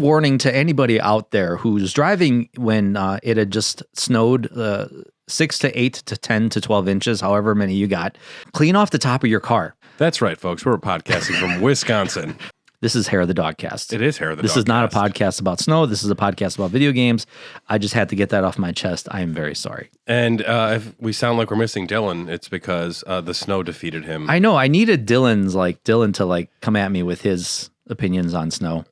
warning to anybody out there who's driving when it had just snowed 6 to 8 to 10 to 12 inches, however many you got. Clean off the top of your car. That's right, folks. We're podcasting from Wisconsin. This is Hair of the Dogcast. It is Hair of the Dogcast. This is not a podcast about snow. This is a podcast about video games. I just had to get that off my chest. I am very sorry. And if we sound like we're missing Dylan, it's because the snow defeated him. I know. I needed Dylan to come at me with his opinions on snow.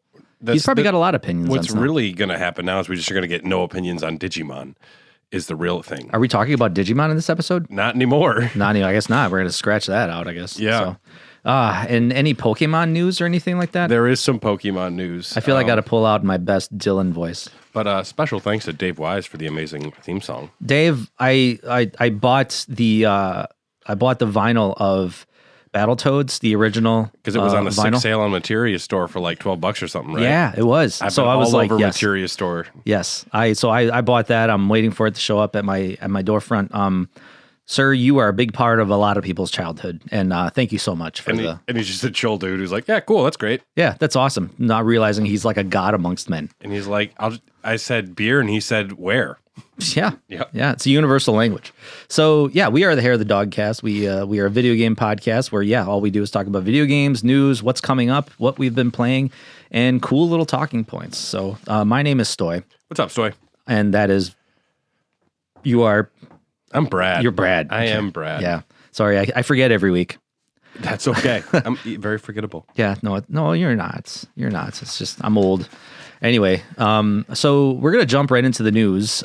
He's probably got a lot of opinions on snow. What's really going to happen now is we just are going to get no opinions on Digimon is the real thing. Are we talking about Digimon in this episode? Not anymore. Not anymore. I guess not. We're going to scratch that out, I guess. Yeah. So. And any Pokemon news or anything like that? There is some Pokemon news. I feel I got to pull out my best Dylan voice. But special thanks to Dave Wise for the amazing theme song. Dave, I bought the vinyl of Battletoads, the original, because it was on a vinyl sale on Materia Store for like $12 or something, right? Yeah, it was. I was all over yes. Materia Store. Yes, I bought that. I'm waiting for it to show up at my storefront. Sir, you are a big part of a lot of people's childhood, and thank you so much for and he's just a chill dude who's like, yeah, cool, that's great. Yeah, that's awesome. Not realizing he's like a god amongst men. And he's like, I said beer, and he said where. Yeah, yeah, it's a universal language. So yeah, we are the Hair of the Dogcast. We are a video game podcast where all we do is talk about video games, news, what's coming up, what we've been playing, and cool little talking points. So my name is Stoy. What's up, Stoy? And that is, you are. I'm Brad. You're Brad. I am Brad. Yeah. Sorry, I forget every week. That's okay. I'm very forgettable. Yeah. No, you're not. You're not. It's just I'm old. Anyway, so we're gonna jump right into the news.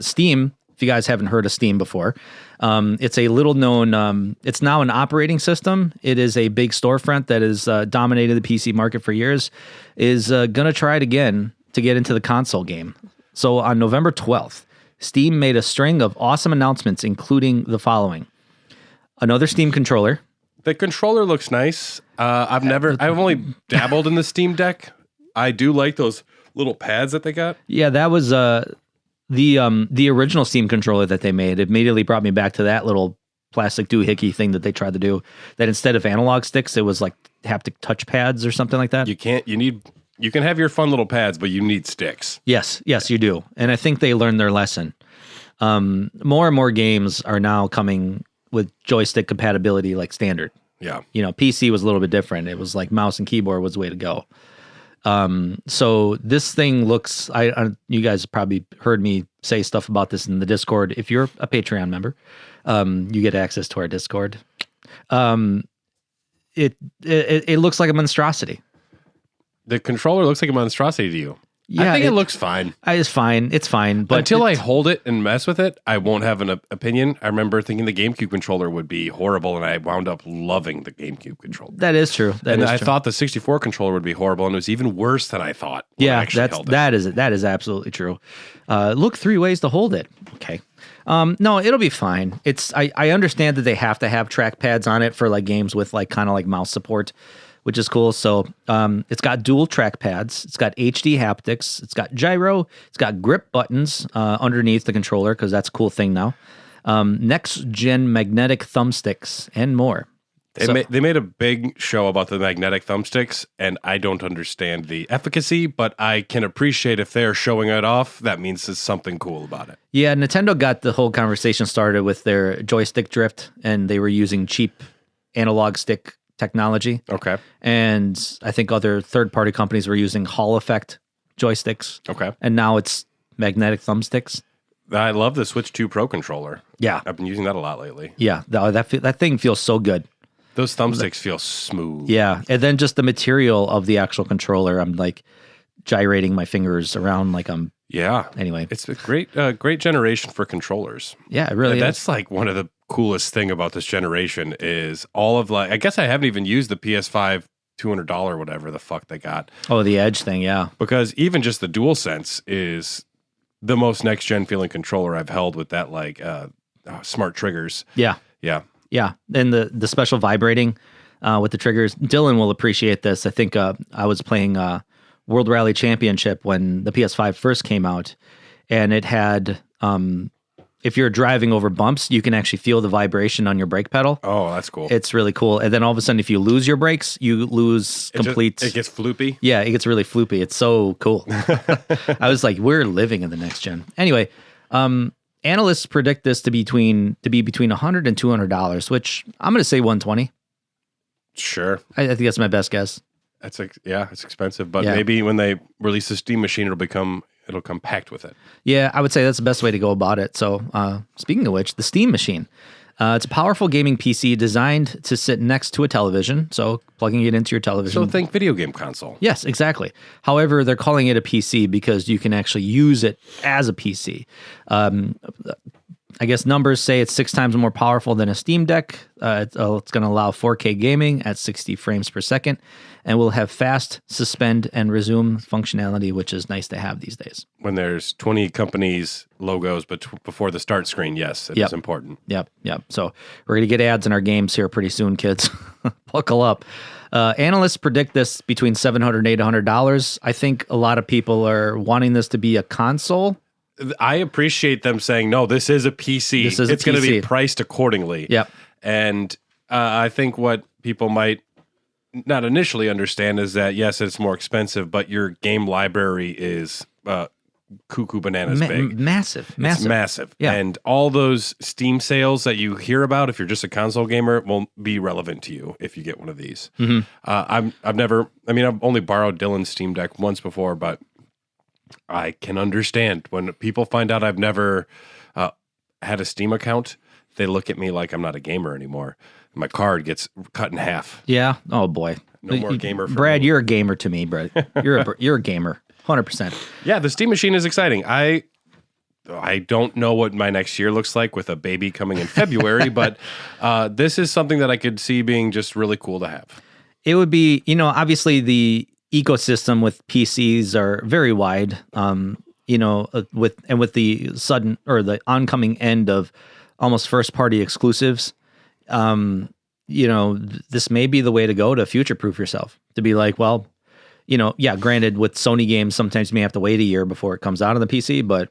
Steam. If you guys haven't heard of Steam before, it's a little known. It's now an operating system. It is a big storefront that has dominated the PC market for years. Is gonna try it again to get into the console game. So on November 12th. Steam made a string of awesome announcements, including the following. Another Steam controller. The controller looks nice. I've only dabbled in the Steam Deck. I do like those little pads that they got. Yeah, that was the original Steam controller that they made. It immediately brought me back to that little plastic doohickey thing that they tried to do. That instead of analog sticks, it was like haptic touch pads or something like that. You can have your fun little pads, but you need sticks. Yes, you do. And I think they learned their lesson. More and more games are now coming with joystick compatibility like standard. Yeah. PC was a little bit different. It was like mouse and keyboard was the way to go. So this thing looks, you guys probably heard me say stuff about this in the Discord. If you're a Patreon member, you get access to our Discord. It looks like a monstrosity. The controller looks like a monstrosity to you. Yeah, I think it looks fine. It's fine. It's fine. But until I hold it and mess with it, I won't have an opinion. I remember thinking the GameCube controller would be horrible, and I wound up loving the GameCube controller. That is true. I thought the 64 controller would be horrible, and it was even worse than I thought. Yeah, that is absolutely true. Look 3 ways to hold it. Okay. No, it'll be fine. I understand that they have to have trackpads on it for like games with like kind of like mouse support, which is cool. So it's got dual trackpads. It's got HD haptics. It's got gyro. It's got grip buttons underneath the controller because that's a cool thing now. Next-gen magnetic thumbsticks and more. They made a big show about the magnetic thumbsticks, and I don't understand the efficacy, but I can appreciate if they're showing it off. That means there's something cool about it. Yeah, Nintendo got the whole conversation started with their joystick drift, and they were using cheap analog stick technology. Okay. And I think other third-party companies were using Hall effect joysticks. Okay. And now it's magnetic thumbsticks. I love the Switch 2 Pro controller. Yeah. I've been using that a lot lately. Yeah, that thing feels so good. Those thumbsticks feel smooth. Yeah, and then just the material of the actual controller, I'm like gyrating my fingers around like I'm... Yeah. Anyway. It's a great generation for controllers. Yeah, it really is. That's like one of the coolest thing about this generation is all of like, I guess I haven't even used the PS5 $200 whatever the fuck they got. Oh, the Edge thing, yeah. Because even just the DualSense is the most next gen feeling controller I've held with that like smart triggers. Yeah. Yeah. Yeah. And the special vibrating with the triggers. Dylan will appreciate this. I think I was playing World Rally Championship when the PS5 first came out, and it had if you're driving over bumps, you can actually feel the vibration on your brake pedal. Oh, that's cool. It's really cool. And then all of a sudden, if you lose your brakes, you lose complete. It gets floopy. Yeah, it gets really floopy. It's so cool. I was like, we're living in the next gen. Anyway, analysts predict this to be between $100 and $200, which I'm going to say 120. Sure. I think that's my best guess. It's expensive, but maybe when they release the Steam machine, it'll come packed with it. Yeah, I would say that's the best way to go about it. So, speaking of which, the Steam machine. It's a powerful gaming PC designed to sit next to a television, so plugging it into your television. So think video game console. Yes, exactly. However, they're calling it a PC because you can actually use it as a PC. I guess numbers say it's 6 times more powerful than a Steam Deck. It's going to allow 4K gaming at 60 frames per second, and will have fast suspend and resume functionality, which is nice to have these days. When there's 20 companies' logos before the start screen, yes, it is important. Yep. So we're going to get ads in our games here pretty soon, kids. Buckle up. Analysts predict this between $700 and $800. I think a lot of people are wanting this to be a console. I appreciate them saying, no, this is a PC. It's going to be priced accordingly. Yep. And I think what people might not initially understand is that, yes, it's more expensive, but your game library is cuckoo bananas big. Massive. It's massive. Yeah. And all those Steam sales that you hear about, if you're just a console gamer, won't be relevant to you if you get one of these. Mm-hmm. I've only borrowed Dylan's Steam Deck once before, but I can understand when people find out I've never had a Steam account, they look at me like I'm not a gamer anymore. My card gets cut in half. Yeah. Oh boy. No more gamer for Brad, me. you're a gamer to me, Brad. You're a gamer. 100%. Yeah, the Steam machine is exciting. I don't know what my next year looks like with a baby coming in February, but this is something that I could see being just really cool to have. It would be, obviously the ecosystem with PCs are very wide. With the sudden or the oncoming end of almost first party exclusives, this may be the way to go to future-proof yourself. To be like, well, granted, with Sony games, sometimes you may have to wait a year before it comes out on the PC, but,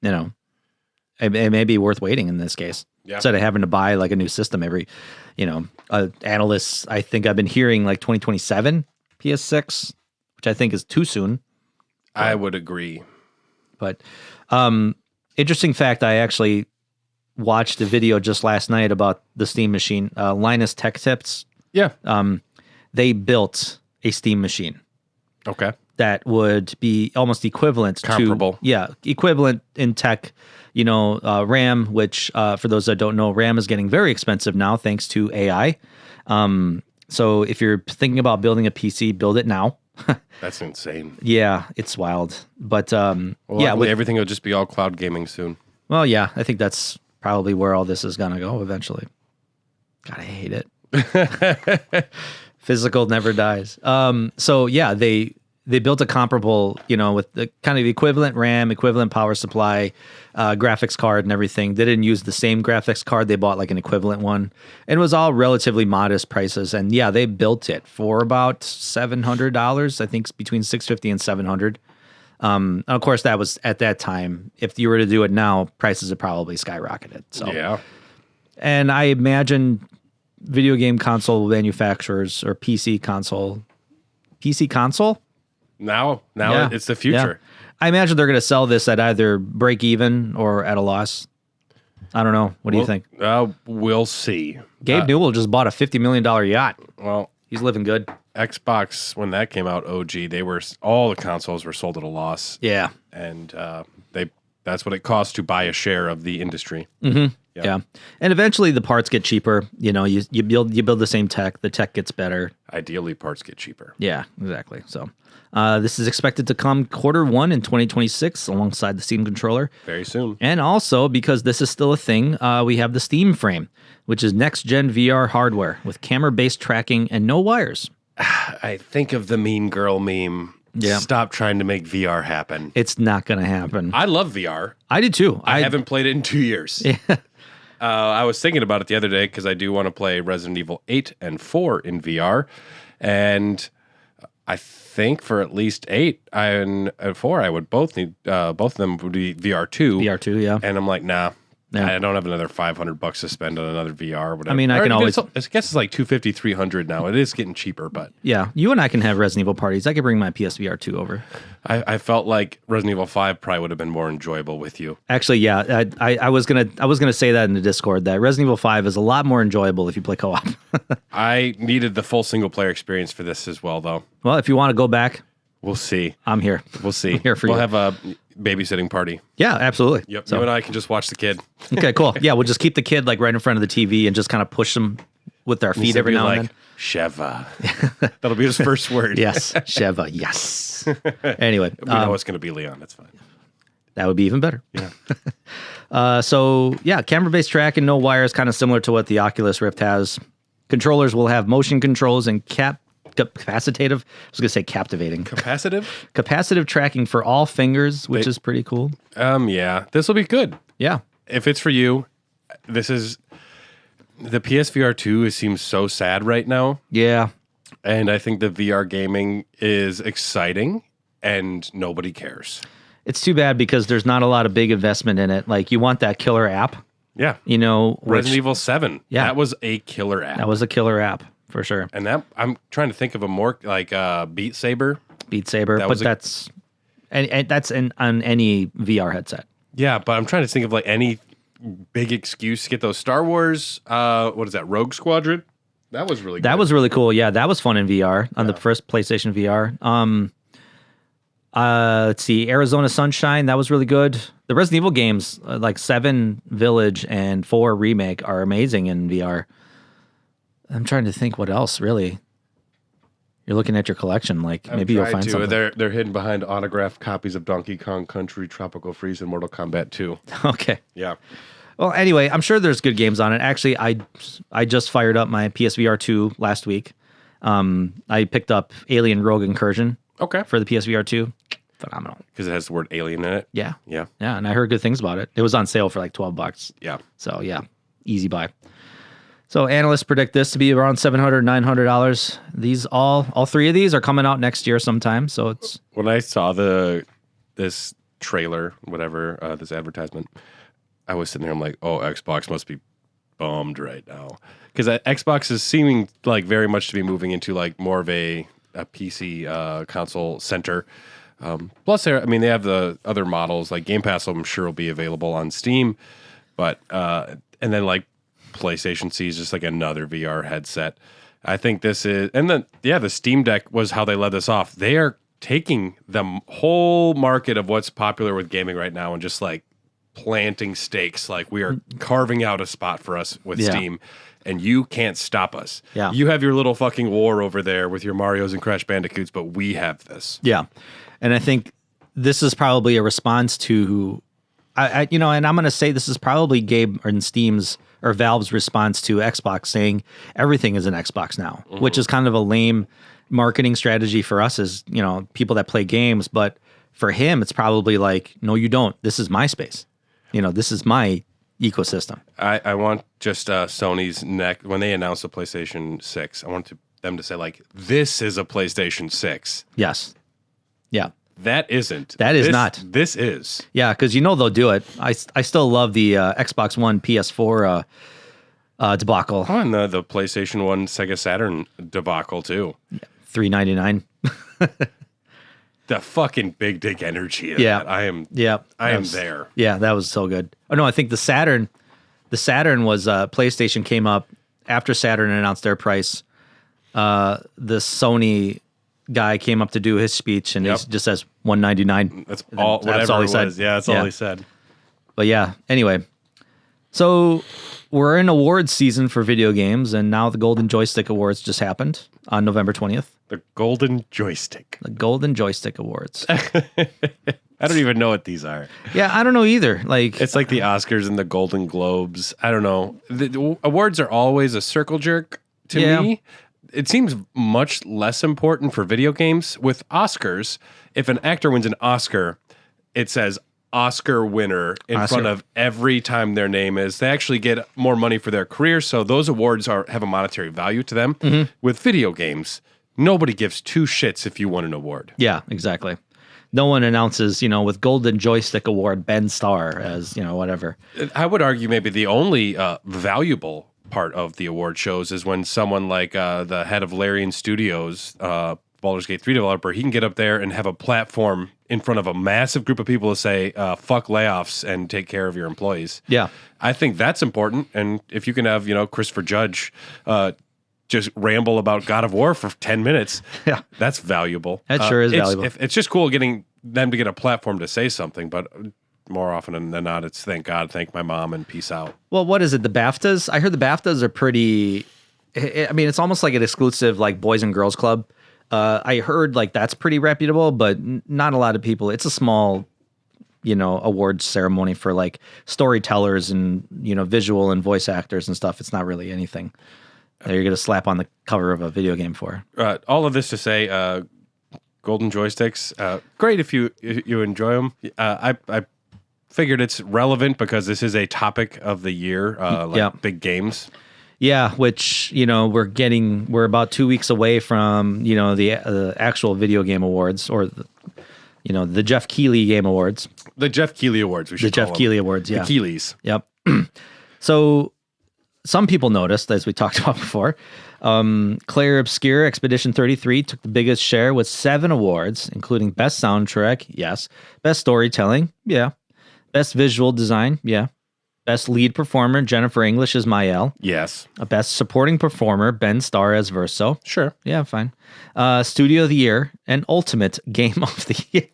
it may be worth waiting in this case. Yeah. Instead of having to buy like a new system every, analysts, I think I've been hearing like 2027 PS6, which I think is too soon. I would agree. But interesting fact, I actually watched a video just last night about the Steam machine. Linus Tech Tips. Yeah. They built a Steam machine. Okay. That would be almost equivalent Comparable. Equivalent in tech, RAM, which for those that don't know, RAM is getting very expensive now thanks to AI. So if you're thinking about building a PC, build it now. That's insane. Yeah, it's wild. But everything will just be all cloud gaming soon. Well, yeah, I think that's probably where all this is gonna go eventually. God, I hate it. Physical never dies. They built a comparable, with the kind of equivalent RAM, equivalent power supply, graphics card and everything. They didn't use the same graphics card. They bought like an equivalent one. And it was all relatively modest prices. And yeah, they built it for about $700. I think between $650 and $700. And of course, that was at that time. If you were to do it now, prices have probably skyrocketed. So yeah. And I imagine video game console manufacturers or PC console? Now Yeah. it's the future. Yeah. I imagine they're going to sell this at either break even or at a loss. I don't know. What do you think? We'll see. Gabe Newell just bought a $50 million yacht. Well, he's living good. Xbox, when that came out, all the consoles were sold at a loss. Yeah. And that's what it costs to buy a share of the industry. Mm-hmm. Yeah. And eventually the parts get cheaper. You build the same tech. The tech gets better. Ideally, parts get cheaper. Yeah, exactly. So this is expected to come Q1 in 2026 alongside the Steam controller. Very soon. And also, because this is still a thing, we have the Steam Frame, which is next-gen VR hardware with camera-based tracking and no wires. I think of the Mean Girl meme. Yeah. Stop trying to make VR happen. It's not going to happen. I love VR. I do too. I haven't played it in 2 years. Yeah. I was thinking about it the other day because I do want to play Resident Evil 8 and 4 in VR. And I think for at least 8 and 4, I would both need, both of them would be VR2. VR2, yeah. And I'm like, nah, Yeah. I don't have another $500 to spend on another VR or whatever. I mean, I can always. I guess it's like $250, $300 now. It is getting cheaper, but Yeah, you and I can have Resident Evil parties. I could bring my PSVR 2 over. I felt like Resident Evil 5 probably would have been more enjoyable with you. Actually, yeah, I was gonna say that in the Discord that Resident Evil 5 is a lot more enjoyable if you play co-op. I needed the full single player experience for this as well, though. Well, if you want to go back, We'll see. I'm here. We'll see. I'm here for we'll you. have a babysitting party. Yeah, absolutely. Yep. So, You and I can just watch the kid. okay, cool. Yeah, we'll just keep the kid like right in front of the TV and just kind of push them with our feet every now and then. Sheva. That'll be his first word. Yes, Sheva. Yes. Anyway, We know it's going to be Leon. That's fine. that would be even better. Yeah. So yeah, camera-based tracking, no wires, kind of similar to what the Oculus Rift has. Controllers will have motion controls and capacitive. I was gonna say captivating. Capacitive? Capacitive tracking for all fingers, which is pretty cool. Yeah. This will be good. Yeah. If it's for you, this is the PSVR 2 seems so sad right now. Yeah. And I think the VR gaming is exciting and nobody cares. It's too bad because there's not a lot of big investment in it. Like you want that killer app, Yeah. you know, Resident which Evil 7. Yeah. That was a killer app. that was a killer app for sure. And that I'm trying to think of a more like Beat Saber. Beat Saber, That but was a- that's and that's on any VR headset. Yeah, but I'm trying to think of like any big excuse to get those Star Wars. What is that? Rogue Squadron. That was really good. That was really cool. Yeah, that was fun in VR on the first PlayStation VR. Let's see, Arizona Sunshine. That was really good. The Resident Evil games, like 7 Village and 4 Remake, are amazing in VR. I'm trying to think what else. Really, you're looking at your collection. Like maybe you'll find something. They're hidden behind autographed copies of Donkey Kong Country, Tropical Freeze, and Mortal Kombat 2. Okay. Yeah. Well, anyway, I'm sure there's good games on it. Actually, I just fired up my PSVR 2 last week. I picked up Alien Rogue Incursion Okay. for the PSVR 2. Phenomenal. Because it has the word alien in it. Yeah. Yeah. Yeah, and I heard good things about it. It was on sale for like $12. Yeah. So, yeah, easy buy. So, analysts predict this to be around $700, $900. These all 3 of these are coming out next year sometime. So, it's When I saw this trailer, whatever, this advertisement, I was sitting there. I'm like, oh, Xbox must be bummed right now because Xbox is seeming like very much to be moving into like more of a PC console center. Plus, they have the other models like Game Pass. I'm sure will be available on Steam, but and then like PlayStation sees just like another VR headset. I think this is, and then the Steam Deck was how they led this off. They are taking the whole market of what's popular with gaming right now and just like planting stakes. Like we are carving out a spot for us with Steam, and you can't stop us. Yeah. You have your little fucking war over there with your Marios and Crash Bandicoots, but we have this. yeah. And I think this is probably a response to, and I'm going to say this is probably Gabe and Steam's or Valve's response to Xbox saying everything is an Xbox now, which is kind of a lame marketing strategy for us as, people that play games. But for him, it's probably like, no, you don't. This is my space. This is my ecosystem. I want just Sony's neck when they announce the PlayStation 6. I want them to say like, this is a PlayStation 6. Yes. Yeah. That isn't. That is not. This is. Yeah, because they'll do it. I still love the Xbox One PS4 debacle. Oh, and the PlayStation 1 Sega Saturn debacle too. $399. The fucking big dick energy of Yeah. that. I am That there. Yeah, that was so good. Oh no, I think the Saturn was PlayStation came up after Saturn announced their price. The Sony guy came up to do his speech and he just says $199. That's all. Whatever all he it said. was. Yeah, that's all he said. But yeah, anyway. So we're in awards season for video games, and now the Golden Joystick Awards just happened on November 20th. The Golden Joystick. The Golden Joystick Awards. I don't even know what these are. Yeah, I don't know either. Like It's like the Oscars and the Golden Globes. I don't know. The awards are always a circle jerk to me. It seems much less important for video games. With Oscars, if an actor wins an Oscar, it says Oscar winner in front of every time their name is. They actually get more money for their career, so those awards have a monetary value to them. With video games, nobody gives two shits if you won an award. Yeah, exactly. No one announces, with Golden Joystick Award, Ben Starr as, whatever. I would argue maybe the only valuable part of the award shows is when someone like the head of Larian Studios, Baldur's Gate 3 developer, he can get up there and have a platform in front of a massive group of people to say, fuck layoffs and take care of your employees. Yeah. I think that's important. And if you can have, Christopher Judge just ramble about God of War for 10 minutes, yeah, that's valuable. That sure is valuable. It's just cool getting them to get a platform to say something, but more often than not, it's thank God, thank my mom, and peace out. Well, what is it? The BAFTAs? I heard the BAFTAs are pretty, it's almost like an exclusive, like, Boys and Girls Club. I heard, like, that's pretty reputable, but not a lot of people. It's a small, awards ceremony for, like, storytellers and, visual and voice actors and stuff. It's not really anything that you're going to slap on the cover of a video game for. All of this to say, Golden Joysticks, great if you enjoy them. I figured it's relevant because this is a topic of the year, big games. Yeah, which, we're about 2 weeks away from, the actual video game awards, or, the Jeff Keighley Game Awards. The Jeff Keighley Awards, we should call them. The Jeff Keighley Awards, yeah. The Keigleys. Yep. So some people noticed, as we talked about before, Claire Obscure Expedition 33 took the biggest share with 7 awards, including Best Soundtrack, yes. Best Storytelling, yeah. Best Visual Design, yeah. Best Lead Performer, Jennifer English as Mael. Yes. Best Supporting Performer, Ben Starr as Verso. Sure. Yeah, fine. Studio of the Year and Ultimate Game of the Year.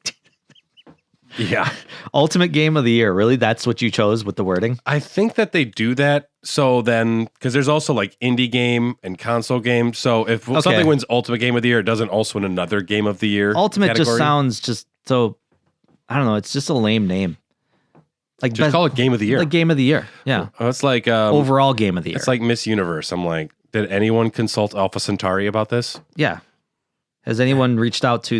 Yeah. Ultimate Game of the Year. Really? That's what you chose with the wording? I think that they do that so then, because there's also like indie game and console game. So if something wins Ultimate Game of the Year, it doesn't also win another Game of the Year. Ultimate category. Just sounds just so, I don't know. It's just a lame name. Like just call it Game of the Year. Like Game of the Year. Yeah. It's like overall Game of the Year. It's like Miss Universe. I'm like, did anyone consult Alpha Centauri about this? Yeah. Has anyone reached out to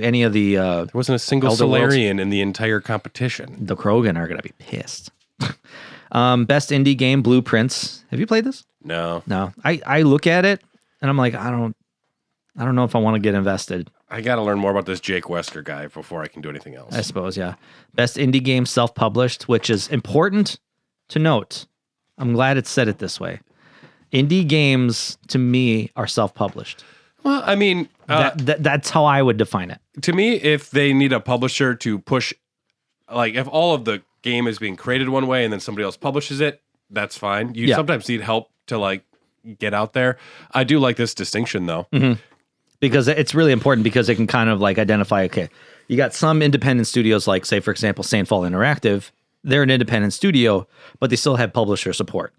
any of the there wasn't a single Elder Solarian in the entire competition. The Krogan are gonna be pissed. Best indie game, Blueprints. Have you played this? No. I look at it and I'm like, I don't know if I want to get invested. I got to learn more about this Jake Wesker guy before I can do anything else. I suppose, yeah. Best indie game, self-published, which is important to note. I'm glad it said it this way. Indie games, to me, are self-published. Well, I mean... that's how I would define it. To me, if they need a publisher to push... Like, if all of the game is being created one way and then somebody else publishes it, that's fine. You sometimes need help to, like, get out there. I do like this distinction, though. Mm-hmm. Because it's really important because it can kind of like identify, okay, you got some independent studios like, say, for example, Sandfall Interactive. They're an independent studio, but they still have publisher support,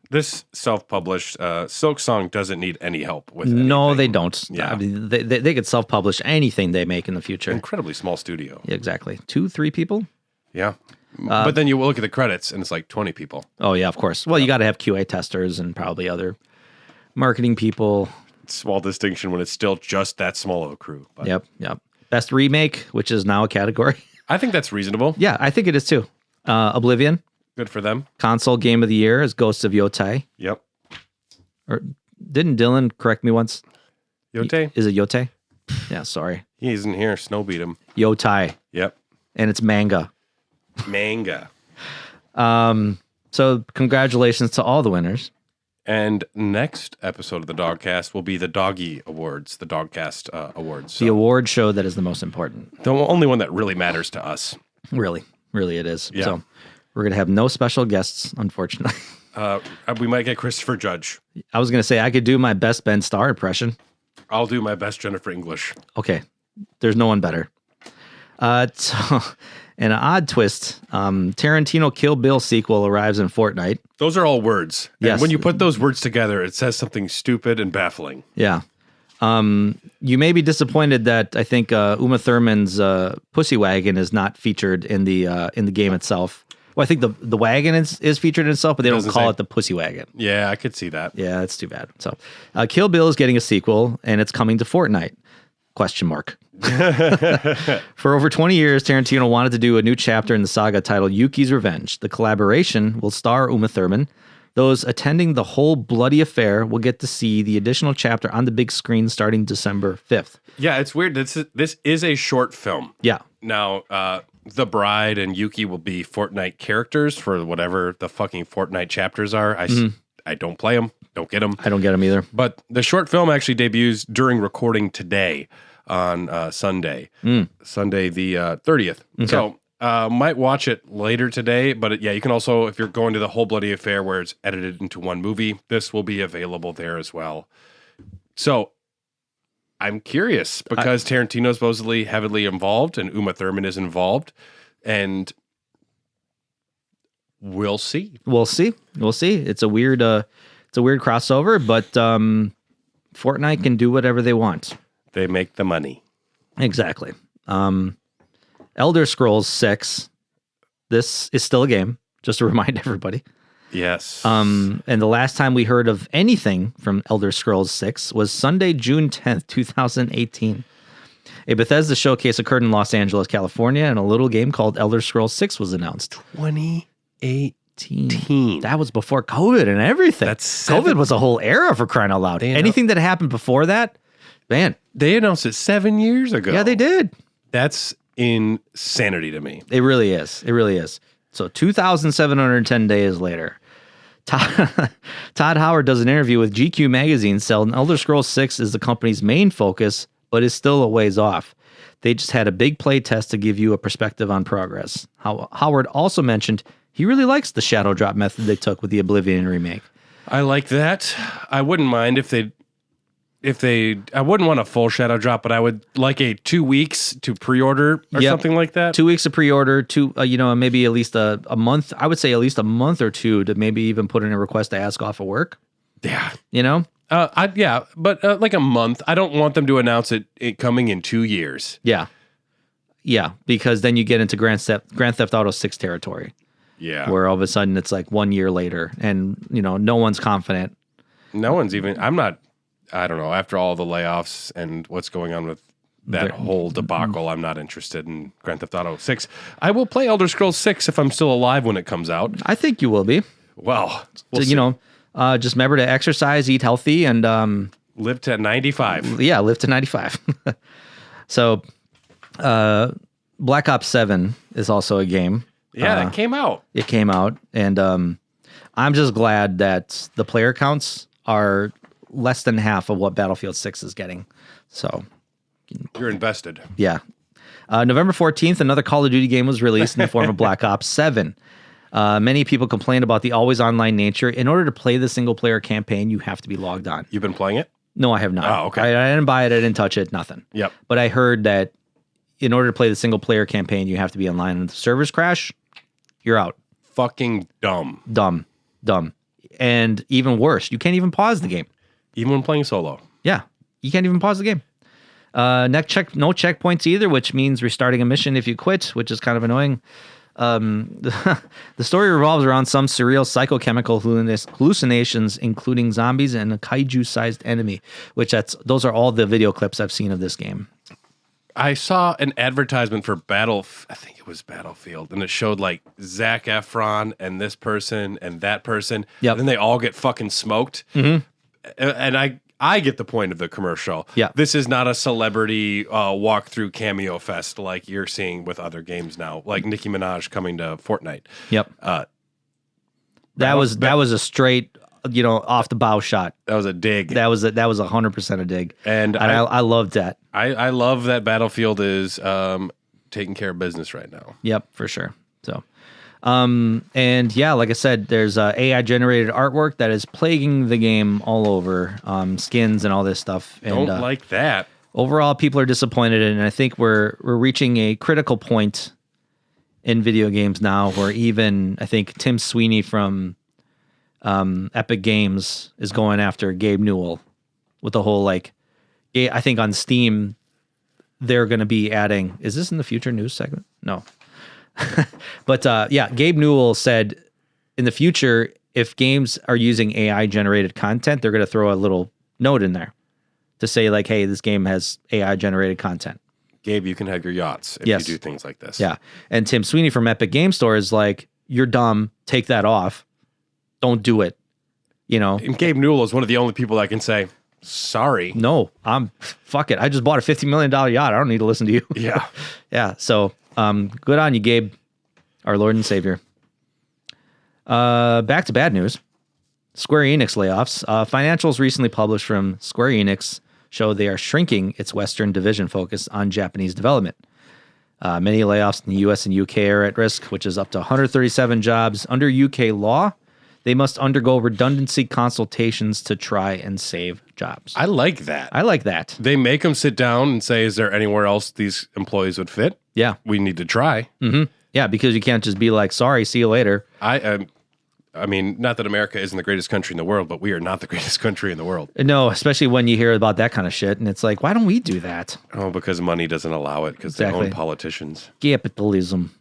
This self-published Silk Song doesn't need any help with anything. No, they don't. Yeah. I mean, they could self-publish anything they make in the future. Incredibly small studio. Yeah, exactly. 2-3 people? Yeah. But then you look at the credits and it's like 20 people. Oh, yeah, of course. Well, you got to have QA testers and probably other marketing people. Small distinction when it's still just that small of a crew. But Yep. Best remake, which is now a category. I think that's reasonable. Yeah, I think it is too. Oblivion. Good for them. Console Game of the Year is Ghosts of Yotai. Yep. Or didn't Dylan correct me once? Yotai? Is it Yotai? Yeah, sorry. He isn't here. Snow beat him. Yotai. Yep. And it's manga. Manga. So congratulations to all the winners. And next episode of the Dogcast will be the Doggy Awards, the Dogcast Awards. So the award show that is the most important. The only one that really matters to us. Really it is. Yeah. So we're going to have no special guests, unfortunately. We might get Christopher Judge. I was going to say I could do my best Ben Starr impression. I'll do my best Jennifer English. Okay. There's no one better. So, in an odd twist, Tarantino Kill Bill sequel arrives in Fortnite. Those are all words. Yes. And when you put those words together, it says something stupid and baffling. Yeah. You may be disappointed that I think Uma Thurman's Pussy Wagon is not featured in the game itself. Well, I think the wagon is featured in itself, but they don't call it the Pussy Wagon. Yeah, I could see that. Yeah, that's too bad. So, Kill Bill is getting a sequel, and it's coming to Fortnite. ? For over 20 years, Tarantino wanted to do a new chapter in the saga titled Yuki's Revenge. The collaboration will star Uma Thurman, Those attending the whole bloody affair will get to see the additional chapter on the big screen starting December 5th. Yeah, it's weird. This is a short film. Yeah. Now, the bride and Yuki will be Fortnite characters for whatever the fucking Fortnite chapters are. I don't play them, don't get them. I don't get them either. But the short film actually debuts during recording today on Sunday, Sunday the 30th. Okay. So might watch it later today. But yeah, you can also, if you're going to the whole bloody affair where it's edited into one movie, this will be available there as well. So I'm curious because Tarantino's supposedly heavily involved and Uma Thurman is involved, and we'll see. We'll see. It's a weird crossover, but Fortnite can do whatever they want. They make the money. Exactly. Elder Scrolls 6. This is still a game, just to remind everybody. Yes. And the last time we heard of anything from Elder Scrolls 6 was Sunday, June 10th, 2018. A Bethesda showcase occurred in Los Angeles, California, and a little game called Elder Scrolls 6 was announced. 2018. That was before COVID and everything. COVID was a whole era, for crying out loud. Anything that happened before that, man. They announced it 7 years ago. Yeah, they did. That's insanity to me. It really is. So 2,710 days later, Todd Howard does an interview with GQ magazine saying Elder Scrolls 6 is the company's main focus, but is still a ways off. They just had a big play test to give you a perspective on progress. Howard also mentioned he really likes the shadow drop method they took with the Oblivion remake. I like that. I wouldn't mind if they I wouldn't want a full shadow drop, but I would like a 2 weeks to pre-order or something like that. 2 weeks of pre-order, maybe at least a month. I would say at least a month or two to maybe even put in a request to ask off of work. Yeah. But like a month. I don't want them to announce it coming in 2 years. Yeah, because then you get into Grand Theft Auto 6 territory. Yeah. Where all of a sudden it's like 1 year later and, no one's confident. No one's even, I don't know, after all the layoffs and what's going on with that whole debacle, I'm not interested in Grand Theft Auto 6. I will play Elder Scrolls 6 if I'm still alive when it comes out. I think you will be. Well, just remember to exercise, eat healthy, and live to 95. Yeah, live to 95. So, Black Ops 7 is also a game. Yeah, that came out. It came out, and I'm just glad that the player counts are less than half of what Battlefield 6 is getting. So you're invested. Yeah. November 14th, another Call of Duty game was released in the form of Black Ops 7. Many people complained about the always online nature. In order to play the single player campaign, you have to be logged on. You've been playing it? No, I have not. Oh, okay. I didn't buy it. I didn't touch it. Nothing. Yep. But I heard that in order to play the single player campaign, you have to be online. And if the servers crash, you're out. Fucking dumb. Dumb. And even worse, you can't even pause the game. Even when playing solo. Yeah, you can't even pause the game. No checkpoints either, which means restarting a mission if you quit, which is kind of annoying. The story revolves around some surreal psychochemical hallucinations, including zombies and a kaiju-sized enemy, those are all the video clips I've seen of this game. I saw an advertisement for I think it was Battlefield, and it showed like Zac Efron and this person and that person. Yep. And then they all get fucking smoked. Mm-hmm. And I get the point of the commercial. Yeah. This is not a celebrity walkthrough cameo fest like you're seeing with other games now, like Nicki Minaj coming to Fortnite. Yep. That was a straight, off the bow shot. That was a dig. That was 100% a dig. And I loved that. I love that Battlefield is taking care of business right now. Yep, for sure. So, and yeah, like I said, there's AI generated artwork that is plaguing the game all over, skins and all this stuff. And, don't like that. Overall, people are disappointed, and I think we're reaching a critical point in video games now, where even I think Tim Sweeney from Epic Games is going after Gabe Newell with the whole I think on Steam they're going to be adding. Is this in the future news segment? No. But Gabe Newell said in the future, if games are using AI generated content, they're going to throw a little note in there to say hey, this game has AI generated content. Gabe, you can have your yachts if you do things like this. Yeah. And Tim Sweeney from Epic Game Store is like, you're dumb. Take that off. Don't do it. You know, And Gabe Newell is one of the only people that can say, sorry. no, fuck it. I just bought a $50 million yacht. I don't need to listen to you. Yeah. Yeah. So, good on you, Gabe, our Lord and Savior. Back to bad news. Square Enix layoffs. Financials recently published from Square Enix show they are shrinking its Western division focus on Japanese development. Many layoffs in the US and UK are at risk, which is up to 137 jobs. Under UK law, they must undergo redundancy consultations to try and save jobs. I like that. I like that. They make them sit down and say, is there anywhere else these employees would fit? Yeah. We need to try. Mm-hmm. Yeah, because you can't just be like, sorry, see you later. I mean, not that America isn't the greatest country in the world, but we are not the greatest country in the world. No, especially when you hear about that kind of shit. And it's like, why don't we do that? Oh, because money doesn't allow it, because they own politicians. Capitalism.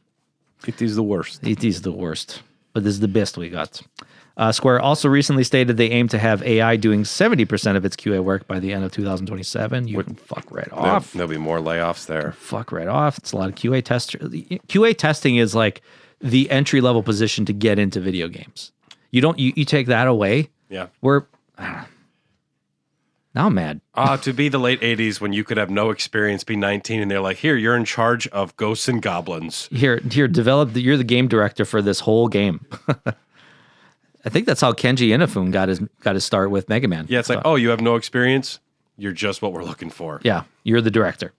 It is the worst. It is the worst, but this is the best we got. Square also recently stated they aim to have AI doing 70% of its QA work by the end of 2027. You can fuck right off. There'll be more layoffs there. Fuck right off. It's a lot of QA testers. QA testing is like the entry level position to get into video games. You take that away. Yeah. Now I'm mad. To be the late 80s when you could have no experience, be 19, and they're like, here, you're in charge of ghosts and goblins. Here, you're the game director for this whole game. I think that's how Kenji Inafune got his start with Mega Man. Yeah, it's like, oh, you have no experience? You're just what we're looking for. Yeah, you're the director.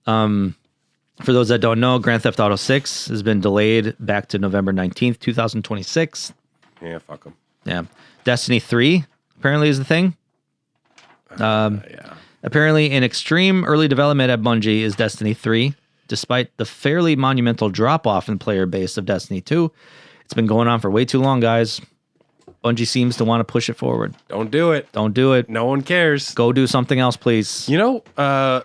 For those that don't know, Grand Theft Auto 6 has been delayed back to November 19th, 2026. Yeah, fuck them. Yeah. Destiny 3 apparently is the thing. Yeah. Apparently, in extreme early development at Bungie is Destiny 3. Despite the fairly monumental drop-off in player base of Destiny 2, it's been going on for way too long, guys. Bungie seems to want to push it forward. Don't do it. Don't do it. No one cares. Go do something else, please. You know,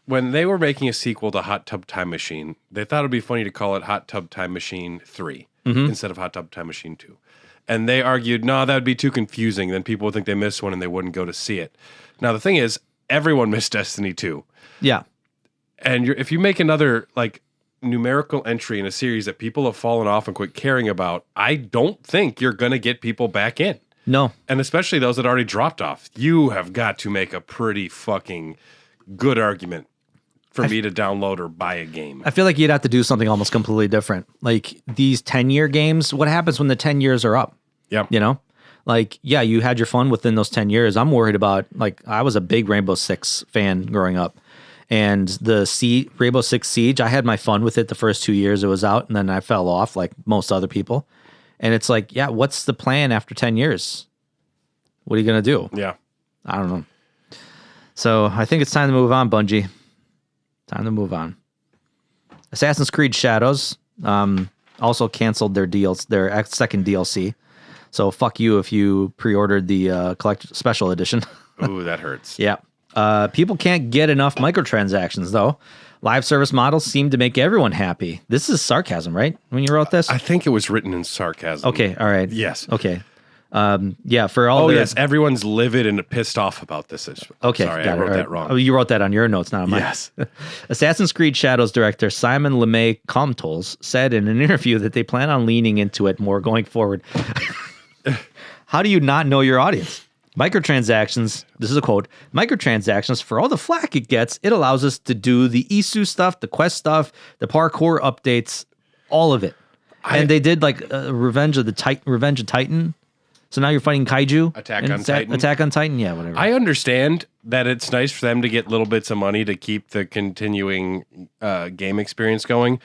when they were making a sequel to Hot Tub Time Machine, they thought it'd be funny to call it Hot Tub Time Machine 3 instead of Hot Tub Time Machine 2. And they argued, no, that would be too confusing. Then people would think they missed one and they wouldn't go to see it. Now, the thing is, everyone missed Destiny 2. Yeah. And if you make another, like, numerical entry in a series that people have fallen off and quit caring about, I don't think you're going to get people back in. No. And especially those that already dropped off. You have got to make a pretty fucking good argument for me to download or buy a game. I feel like you'd have to do something almost completely different. Like these 10-year games, what happens when the 10 years are up? Yep. You know? Like, yeah, you had your fun within those 10 years. I'm worried about, like, I was a big Rainbow Six fan growing up. And the Rainbow Six Siege, I had my fun with it the first 2 years it was out, and then I fell off like most other people. And it's like, yeah, what's the plan after 10 years? What are you going to do? Yeah. I don't know. So I think it's time to move on, Bungie. Time to move on. Assassin's Creed Shadows also canceled their second DLC. So fuck you if you pre-ordered the special edition. Ooh, that hurts. Yeah. People can't get enough microtransactions, though. Live service models seem to make everyone happy. This is sarcasm, right? When you wrote this? I think it was written in sarcasm. Okay, all right. Yes. Okay. Yeah, for all yes, everyone's livid and pissed off about this. Okay, sorry, I wrote that wrong. Oh, you wrote that on your notes, not on mine. Yes. Assassin's Creed Shadows director Simon LeMay Comtols said in an interview that they plan on leaning into it more going forward. How do you not know your audience? Microtransactions, this is a quote, microtransactions, for all the flack it gets, it allows us to do the ISU stuff, the quest stuff, the parkour updates, all of it. And they did like Revenge of Titan. So now you're fighting kaiju. Attack on Titan. Yeah, whatever. I understand that it's nice for them to get little bits of money to keep the continuing game experience going.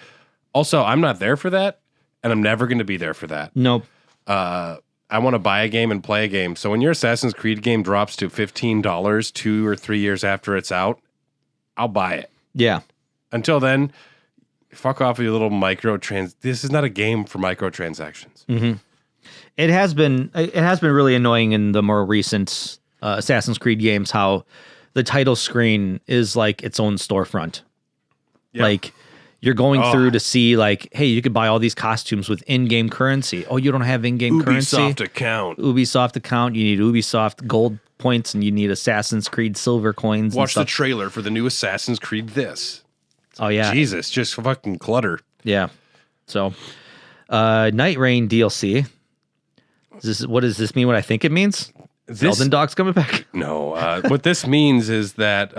Also, I'm not there for that, and I'm never going to be there for that. Nope. I want to buy a game and play a game. So when your Assassin's Creed game drops to $15 2 or 3 years after it's out, I'll buy it. Yeah. Until then, fuck off with your little This is not a game for microtransactions. Mm-hmm. It has been really annoying in the more recent Assassin's Creed games how the title screen is like its own storefront. Yep. Like you're going through to see like, hey, you could buy all these costumes with in-game currency. Oh, you don't have in-game currency? Ubisoft account. You need Ubisoft gold points and you need Assassin's Creed silver coins. Watch the trailer for the new Assassin's Creed this. Oh, yeah. Jesus, just fucking clutter. Yeah. So, Night Rain DLC. What does this mean? What I think it means? Elden Dog's coming back? No. What this means is that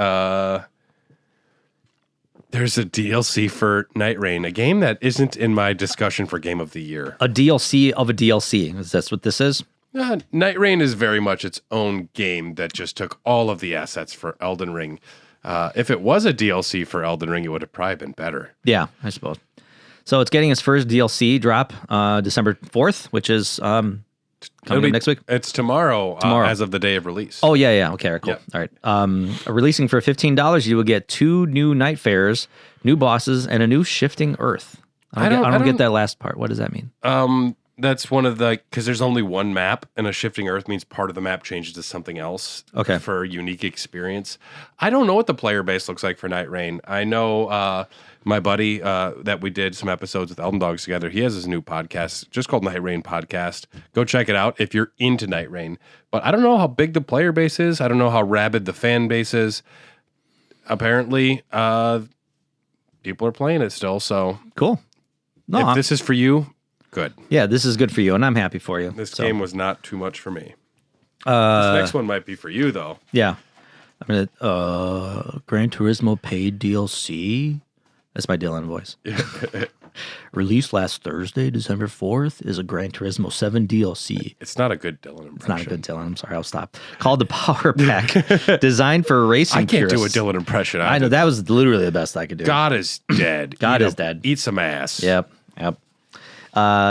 there's a DLC for Night Rain, a game that isn't in my discussion for Game of the Year. A DLC of a DLC. Is that what this is? Night Rain is very much its own game that just took all of the assets for Elden Ring. If it was a DLC for Elden Ring, it would have probably been better. Yeah, I suppose. So it's getting its first DLC drop December 4th, which is coming up next week. It's tomorrow. As of the day of release. Oh, yeah. Okay, cool. Yep. All right. Releasing for $15, you will get 2 new night fares, new bosses, and a new shifting earth. I don't get that last part. What does that mean? That's one of the, because there's only one map, and a shifting earth means part of the map changes to something else. Okay. For a unique experience. I don't know what the player base looks like for Night Rain. I know my buddy that we did some episodes with Elden Dogs together. He has his new podcast just called Night Rain Podcast. Go check it out if you're into Night Rain. But I don't know how big the player base is. I don't know how rabid the fan base is. Apparently, people are playing it still. So cool. If this is for you, good. Yeah, this is good for you, and I'm happy for you. This game was not too much for me. This next one might be for you, though. Yeah. I'm gonna Gran Turismo paid DLC. That's my Dylan voice. Released last Thursday, December 4th, is a Gran Turismo 7 DLC. It's not a good Dylan impression. It's not a good Dylan. I'm sorry. I'll stop. Called the Power Pack, designed for racing. I can't purists. do a Dylan impression. I know that was literally the best I could do. God is dead. God is dead. Eat some ass. Yep.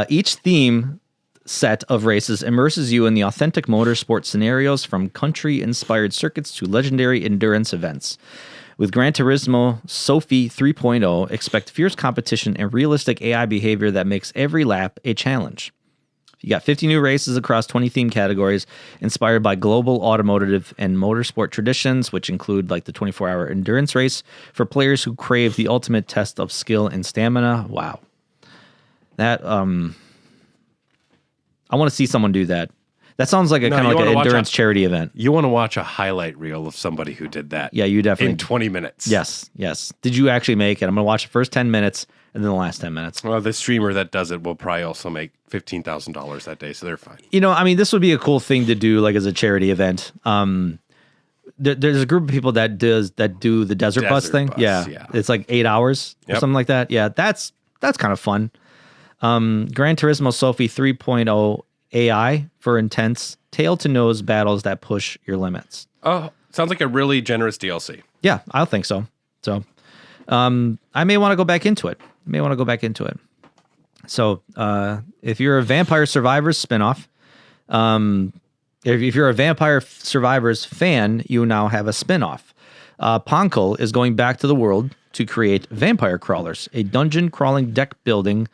Each theme set of races immerses you in the authentic motorsport scenarios, from country-inspired circuits to legendary endurance events. With Gran Turismo Sophie 3.0, expect fierce competition and realistic AI behavior that makes every lap a challenge. You got 50 new races across 20 theme categories, inspired by global automotive and motorsport traditions, which include like the 24-hour endurance race for players who crave the ultimate test of skill and stamina. Wow. That I want to see someone do that. That sounds like kind of like an endurance charity event. You want to watch a highlight reel of somebody who did that. Yeah, you definitely. In 20 minutes. Yes. Did you actually make it? I'm going to watch the first 10 minutes and then the last 10 minutes. Well, the streamer that does it will probably also make $15,000 that day, so they're fine. This would be a cool thing to do, like as a charity event. There's a group of people that do the desert bus thing. Yeah, it's like 8 hours or something like that. Yeah, that's kind of fun. Gran Turismo Sophie 3.0 AI for intense tail-to-nose battles that push your limits. Oh, sounds like a really generous DLC. Yeah, I think so. So I may want to go back into it. So if you're a Vampire Survivors spinoff, if you're a Vampire Survivors fan, you now have a spinoff. Ponkel is going back to the world to create Vampire Crawlers, a dungeon-crawling deck building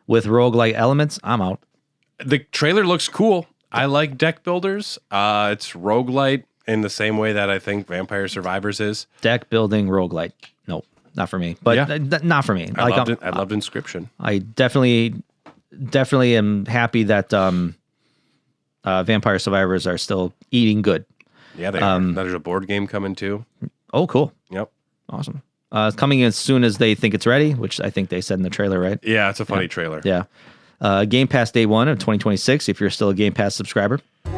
with roguelike elements. I'm out. The trailer looks cool. I like deck builders. It's roguelite in the same way that I think Vampire Survivors is. Deck building roguelite. Nope, not for me. But not for me. I loved Inscription. I definitely am happy that Vampire Survivors are still eating good. Yeah, they are. There's a board game coming too. Oh, cool. Yep. Awesome. It's coming as soon as they think it's ready, which I think they said in the trailer, right? Yeah, it's a funny trailer. Yeah. Game Pass day 1 of 2026 if you're still a Game Pass subscriber. This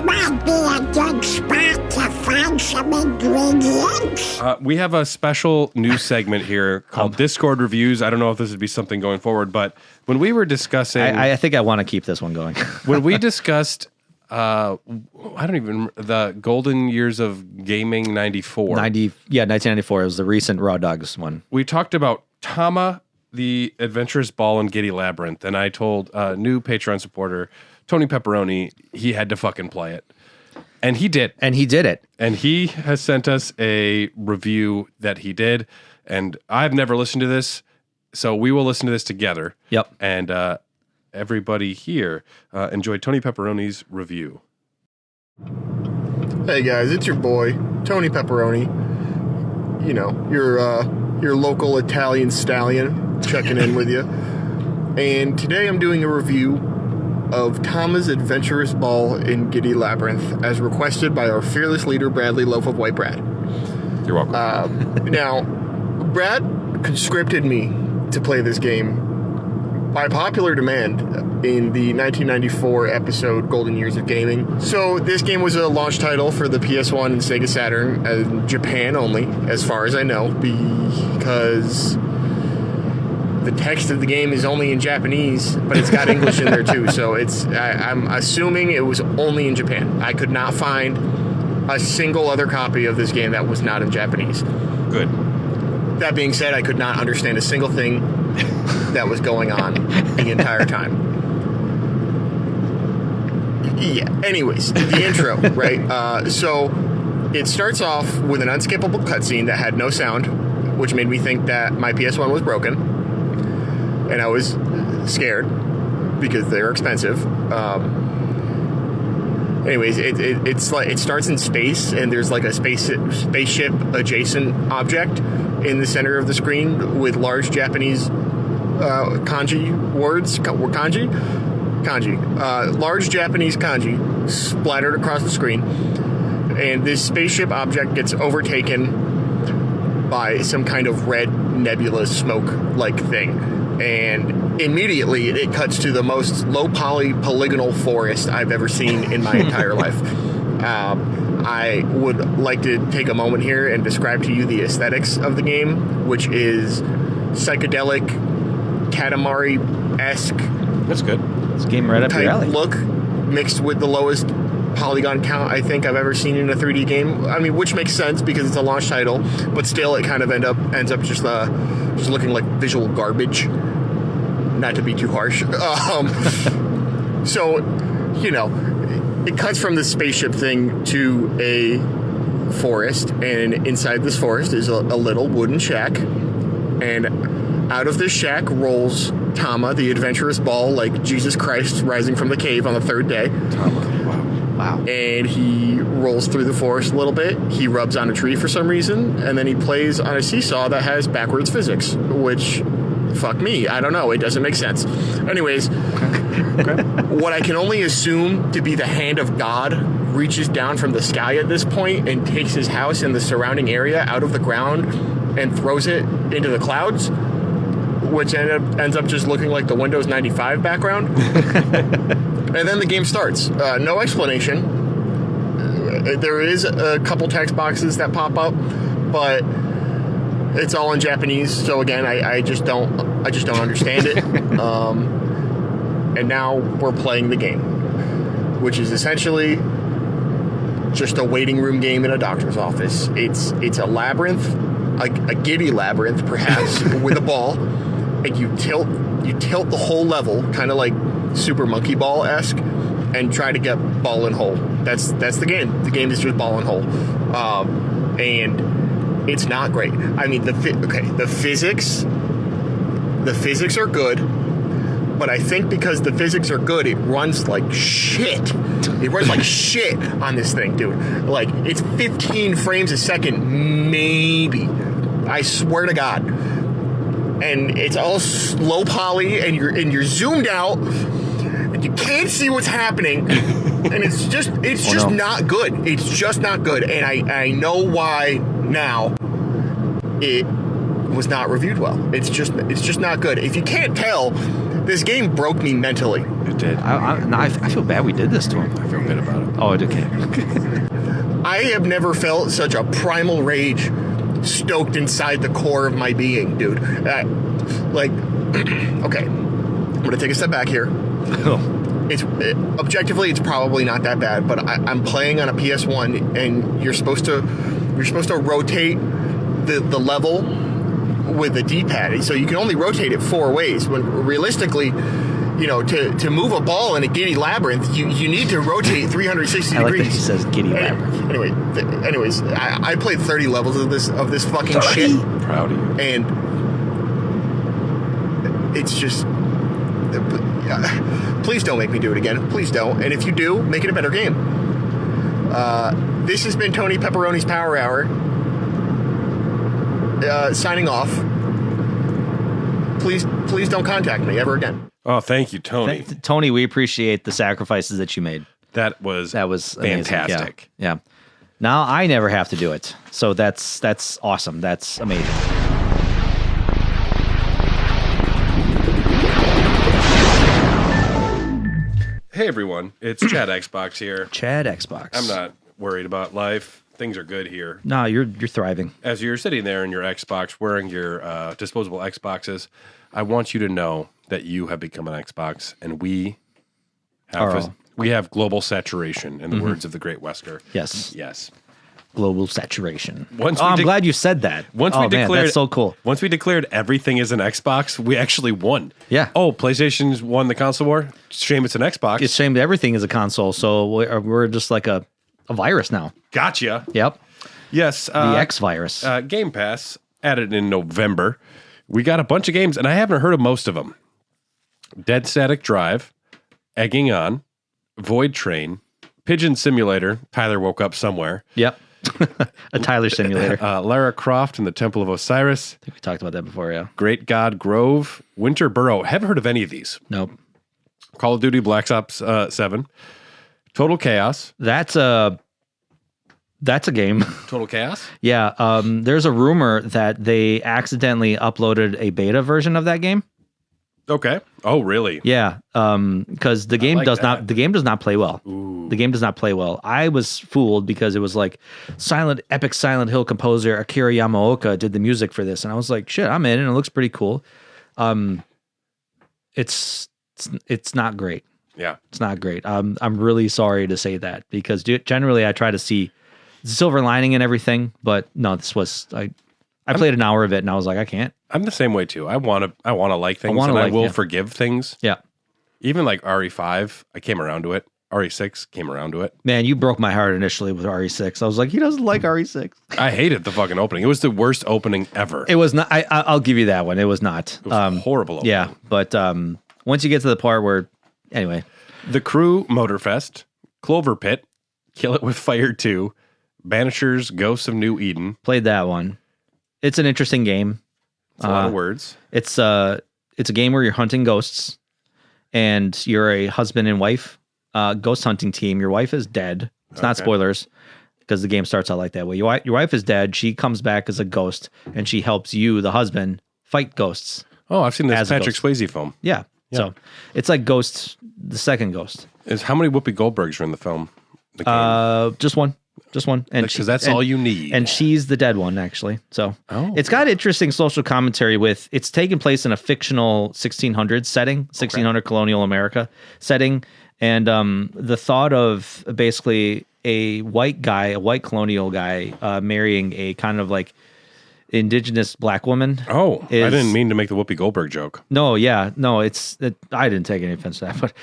might be a good spot to find some ingredients. We have a special news segment here called Discord Reviews. I don't know if this would be something going forward, but when we were discussing... I think I want to keep this one going. When we discussed... I don't even the golden years of gaming 94. 1994 was the recent Raw Dogs one. We talked about Tama, the Adventurous Ball, and Giddy Labyrinth, and I told new Patreon supporter Tony Pepperoni he had to fucking play it, and he did. And he did it. And he has sent us a review that he did, and I've never listened to this, so we will listen to this together. Yep. And everybody here enjoyed Tony Pepperoni's review. Hey guys, it's your boy Tony Pepperoni. You know, your local Italian stallion checking in with you. And today I'm doing a review of Tama's Adventurous Ball in Giddy Labyrinth, as requested by our fearless leader Bradley Loaf of White Brad. You're welcome. Now, Brad conscripted me to play this game by popular demand in the 1994 episode Golden Years of Gaming. So this game was a launch title for the PS1 and Sega Saturn, Japan only, as far as I know, because the text of the game is only in Japanese, but it's got English in there too. So I'm assuming it was only in Japan. I could not find a single other copy of this game that was not in Japanese. Good. That being said, I could not understand a single thing that was going on the entire time. Yeah. Anyways, the intro, right? So it starts off with an unskippable cutscene that had no sound, which made me think that my PS1 was broken. And I was scared because they're expensive. Anyways, it's like it starts in space, and there's like a spaceship adjacent object in the center of the screen with large Japanese kanji words. Kanji, large Japanese kanji splattered across the screen, and this spaceship object gets overtaken by some kind of red nebula smoke-like thing. And immediately it cuts to the most low poly polygonal forest I've ever seen in my entire life. I would like to take a moment here and describe to you the aesthetics of the game, which is psychedelic, Katamari-esque. That's good. It's a game right up your alley. Look mixed with the lowest polygon count I think I've ever seen in a 3D game. I mean, which makes sense because it's a launch title, but still, it kind of ends up just looking like visual garbage. Not to be too harsh. So, you know, it cuts from the spaceship thing to a forest, and inside this forest is a little wooden shack, and out of this shack rolls Tama, the adventurous ball, like Jesus Christ rising from the cave on the third day. Tama. Wow. And he rolls through the forest a little bit. He rubs on a tree for some reason, and then he plays on a seesaw that has backwards physics, which, fuck me, I don't know. It doesn't make sense. Anyways, what I can only assume to be the hand of God reaches down from the sky at this point and takes his house and the surrounding area out of the ground and throws it into the clouds, which ends up just looking like the Windows 95 background. And then the game starts. No explanation. There is a couple text boxes that pop up, but it's all in Japanese. So again, I just don't understand it. And now we're playing the game, which is essentially just a waiting room game in a doctor's office. It's a labyrinth, a giddy labyrinth, perhaps, with a ball, and you tilt the whole level, kind of like Super Monkey Ball-esque, and try to get ball and hole. That's the game. The game is just ball and hole, and it's not great. I mean, the physics are good, but I think because the physics are good, it runs like shit. It runs like shit on this thing, dude. Like, it's 15 frames a second, maybe. I swear to God. And it's all low poly, and you're zoomed out, and you can't see what's happening, and it's just not good. It's just not good, and I know why now. It was not reviewed well. It's just not good. If you can't tell, this game broke me mentally. It did. I feel bad we did this to him. I feel good about it. Oh, okay. I have never felt such a primal rage stoked inside the core of my being, dude. Okay, I'm gonna take a step back here. Objectively, it's probably not that bad, but I'm playing on a PS1, and you're supposed to rotate the level with the D-pad, so you can only rotate it 4 ways. When realistically, you know, to move a ball in a giddy labyrinth, you need to rotate 360 I like degrees. that he says giddy labyrinth. Anyways, I played 30 levels of this fucking shit. Proud of you. And it's just, please don't make me do it again. Please don't. And if you do, make it a better game. This has been Tony Pepperoni's Power Hour. Signing off. Please don't contact me ever again. Oh, thank you, Tony. Tony, we appreciate the sacrifices that you made. That was fantastic. Yeah. Now I never have to do it. So that's awesome. That's amazing. Hey everyone, it's Chad Xbox here. Chad Xbox. I'm not worried about life. Things are good here. No, you're thriving. As you're sitting there in your Xbox wearing your disposable Xboxes, I want you to know that you have become an Xbox, and we have global saturation, in the words of the great Wesker. Yes. Yes. Global saturation. I'm glad you said that. Man, that's so cool. Once we declared everything is an Xbox, we actually won. Yeah. Oh, PlayStation's won the console war? Shame it's an Xbox. It's shame that everything is a console, so we're just like a virus now. Gotcha. Yep. Yes. The X virus. Game Pass added in November. We got a bunch of games, and I haven't heard of most of them. Dead Static Drive, Egging On, Void Train, Pigeon Simulator. Tyler woke up somewhere. Yep. A Tyler simulator. Lara Croft and the Temple of Osiris. I think we talked about that before, yeah. Great God Grove, Winter Burrow. Haven't heard of any of these. Nope. Call of Duty Black Ops 7. Total Chaos. That's a game. Total Chaos? Yeah. There's a rumor that they accidentally uploaded a beta version of that game. Okay. Oh, really? Yeah. Because the game does not play well. Ooh. The game does not play well. I was fooled because it was like epic Silent Hill composer Akira Yamaoka did the music for this, and I was like, shit, I'm in, and it looks pretty cool. It's not great. Yeah. It's not great. I'm really sorry to say that because generally I try to see the silver lining and everything, but no, this was I played an hour of it and I was like, I can't. I'm the same way too. I want to like things, and I will forgive things. Yeah. Even like RE5, I came around to it. RE6 came around to it. Man, you broke my heart initially with RE6. I was like, he doesn't like RE6. I hated the fucking opening. It was the worst opening ever. It was not. I'll give you that one. It was not. It was horrible opening. Yeah, but once you get to the part where, anyway. The Crew Motorfest, Clover Pit, Kill It With Fire 2, Banishers, Ghosts of New Eden. Played that one. It's an interesting game. It's a lot of words. It's a game where you're hunting ghosts, and you're a husband and wife ghost hunting team. Your wife is dead. It's not spoilers because the game starts out like that way. Your wife is dead. She comes back as a ghost, and she helps you, the husband, fight ghosts. Oh, I've seen this Patrick Swayze film. Yeah. So it's like Ghost, the second Ghost. How many Whoopi Goldbergs are in the film? The game? Just one. And because that's all you need. And she's the dead one, actually. So it's got interesting social commentary with it's taking place in a fictional 1600s setting, 1600 colonial America setting. And the thought of basically a white colonial guy marrying a kind of like indigenous black woman. Oh, I didn't mean to make the Whoopi Goldberg joke. No, yeah. No, I didn't take any offense to that. But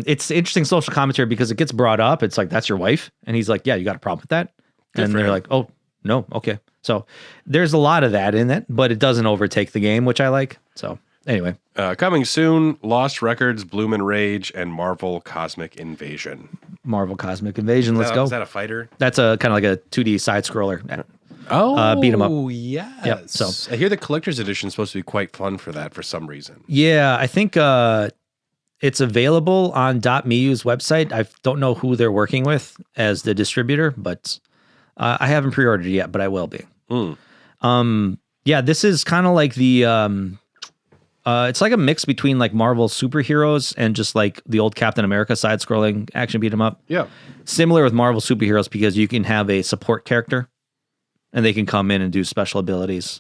it's interesting social commentary because it gets brought up. It's like, that's your wife? And he's like, yeah, you got a problem with that? And they're like, oh, no, okay. So there's a lot of that in it, but it doesn't overtake the game, which I like. So anyway. Coming soon, Lost Records, Bloom and Rage, and Marvel Cosmic Invasion. Marvel Cosmic Invasion, let's go. Is that a fighter? That's a kind of like a 2D side scroller. Oh, beat 'em up. Yes. Yep, so I hear the collector's edition is supposed to be quite fun for that for some reason. Yeah, I think it's available on .meu's website. I don't know who they're working with as the distributor, but I haven't pre-ordered it yet, but I will be. Yeah, this is kind of like the it's like a mix between like Marvel superheroes and just like the old Captain America side-scrolling action beat 'em up. Yeah. Similar with Marvel superheroes because you can have a support character and they can come in and do special abilities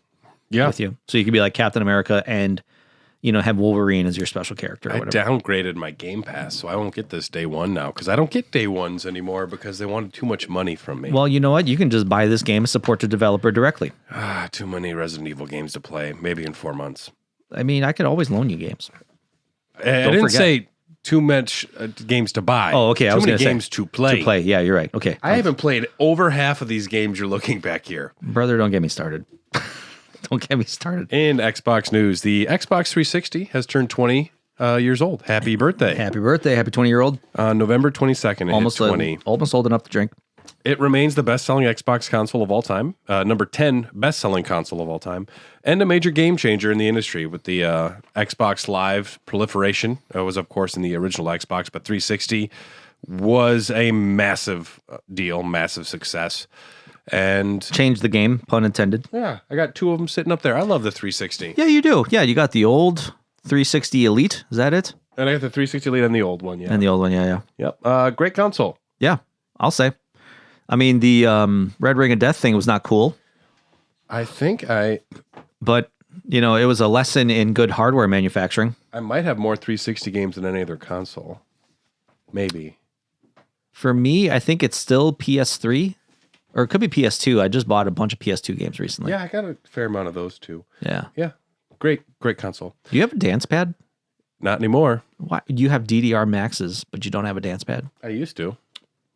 with you. So you can be like Captain America and, have Wolverine as your special character. Or I whatever. downgraded my Game Pass, so I won't get this day one now because I don't get day ones anymore because they wanted too much money from me. Well, you know what? You can just buy this game and support the developer directly. Too many Resident Evil games to play. Maybe in 4 months. I mean, I could always loan you games. I didn't say too much games to buy. Oh, okay. Too many games to play. Yeah, you're right. Okay. I haven't played over half of these games you're looking back here. Brother, don't get me started. Don't get me started. In Xbox news, the Xbox 360 has turned 20 years old. Happy birthday. Happy birthday. Happy 20-year-old. November 22nd, almost hit 20. Almost old enough to drink. It remains the best-selling Xbox console of all time, number 10 best-selling console of all time, and a major game changer in the industry with the Xbox Live proliferation. It was, of course, in the original Xbox, but 360 was a massive deal, massive success. And changed the game, pun intended. Yeah, I got 2 of them sitting up there. I love the 360. Yeah, you do. Yeah, you got the old 360 Elite. Is that it? And I got the 360 lead on the old one, yeah. And the old one, yeah. Yep. Great console. Yeah, I'll say. I mean, the Red Ring of Death thing was not cool, but it was a lesson in good hardware manufacturing. I might have more 360 games than any other console. Maybe. For me, I think it's still PS3, or it could be PS2. I just bought a bunch of PS2 games recently. Yeah, I got a fair amount of those too. Yeah. Yeah. Great console. Do you have a dance pad? Not anymore. Why? You have DDR maxes, but you don't have a dance pad? I used to.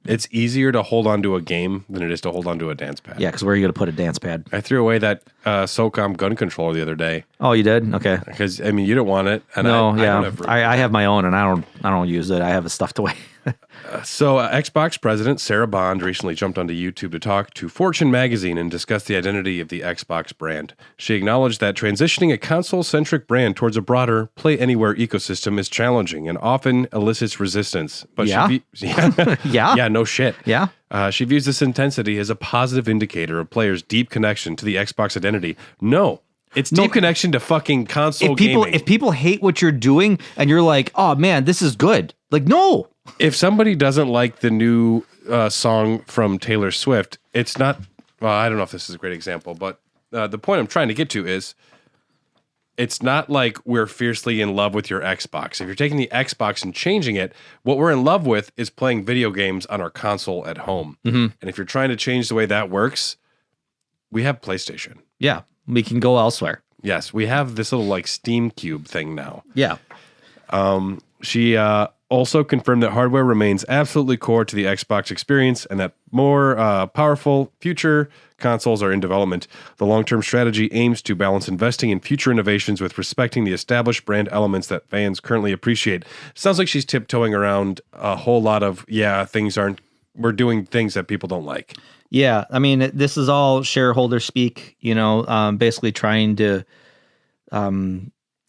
It's easier to hold on to a game than it is to hold on to a dance pad. Yeah, because where are you going to put a dance pad? I threw away that SOCOM gun controller the other day. Oh, you did? Okay. Because, I mean, you don't want it. And no, I have my own, and I don't use it. I have it stuffed away. So Xbox president Sarah Bond recently jumped onto YouTube to talk to Fortune magazine and discuss the identity of the Xbox brand. She acknowledged that transitioning a console-centric brand towards a broader Play Anywhere ecosystem is challenging and often elicits resistance. But yeah? Yeah, no shit. Yeah? She views this intensity as a positive indicator of players' deep connection to the Xbox identity. No. It's deep connection to fucking console gaming. If people hate what you're doing and you're like, oh man, this is good. Like, no. If somebody doesn't like the new song from Taylor Swift, it's not, well, I don't know if this is a great example, but the point I'm trying to get to is it's not like we're fiercely in love with your Xbox. If you're taking the Xbox and changing it, what we're in love with is playing video games on our console at home. Mm-hmm. And if you're trying to change the way that works, we have PlayStation. Yeah, we can go elsewhere. Yes, we have this little like Steam Cube thing now. Yeah. She also confirmed that hardware remains absolutely core to the Xbox experience and that more powerful future consoles are in development. The long-term strategy aims to balance investing in future innovations with respecting the established brand elements that fans currently appreciate. Sounds like she's tiptoeing around a whole lot of, we're doing things that people don't like. Yeah, I mean, this is all shareholder speak, basically trying to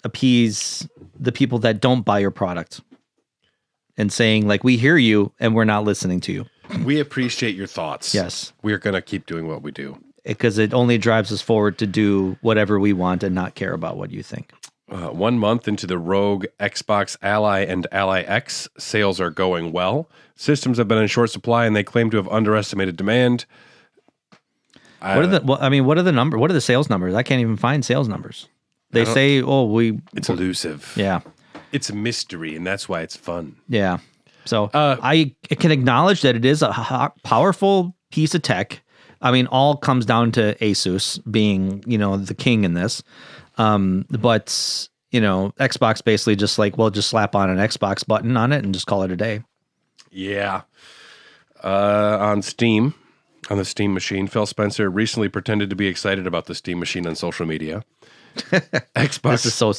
appease the people that don't buy your product and saying, like, we hear you and we're not listening to you. We appreciate your thoughts. Yes. We're going to keep doing what we do. Because it only drives us forward to do whatever we want and not care about what you think. 1 month into the Rogue Xbox Ally and Ally X, sales are going well. Systems have been in short supply and they claim to have underestimated demand. What are the sales numbers? I can't even find sales numbers. They say, it's elusive. Yeah. It's a mystery, and that's why it's fun. Yeah. So I can acknowledge that it is a powerful piece of tech. I mean, all comes down to Asus being, the king in this. But, Xbox basically just just slap on an Xbox button on it and just call it a day. Yeah. On Steam, on the Steam machine, Phil Spencer recently pretended to be excited about the Steam machine on social media. This is so.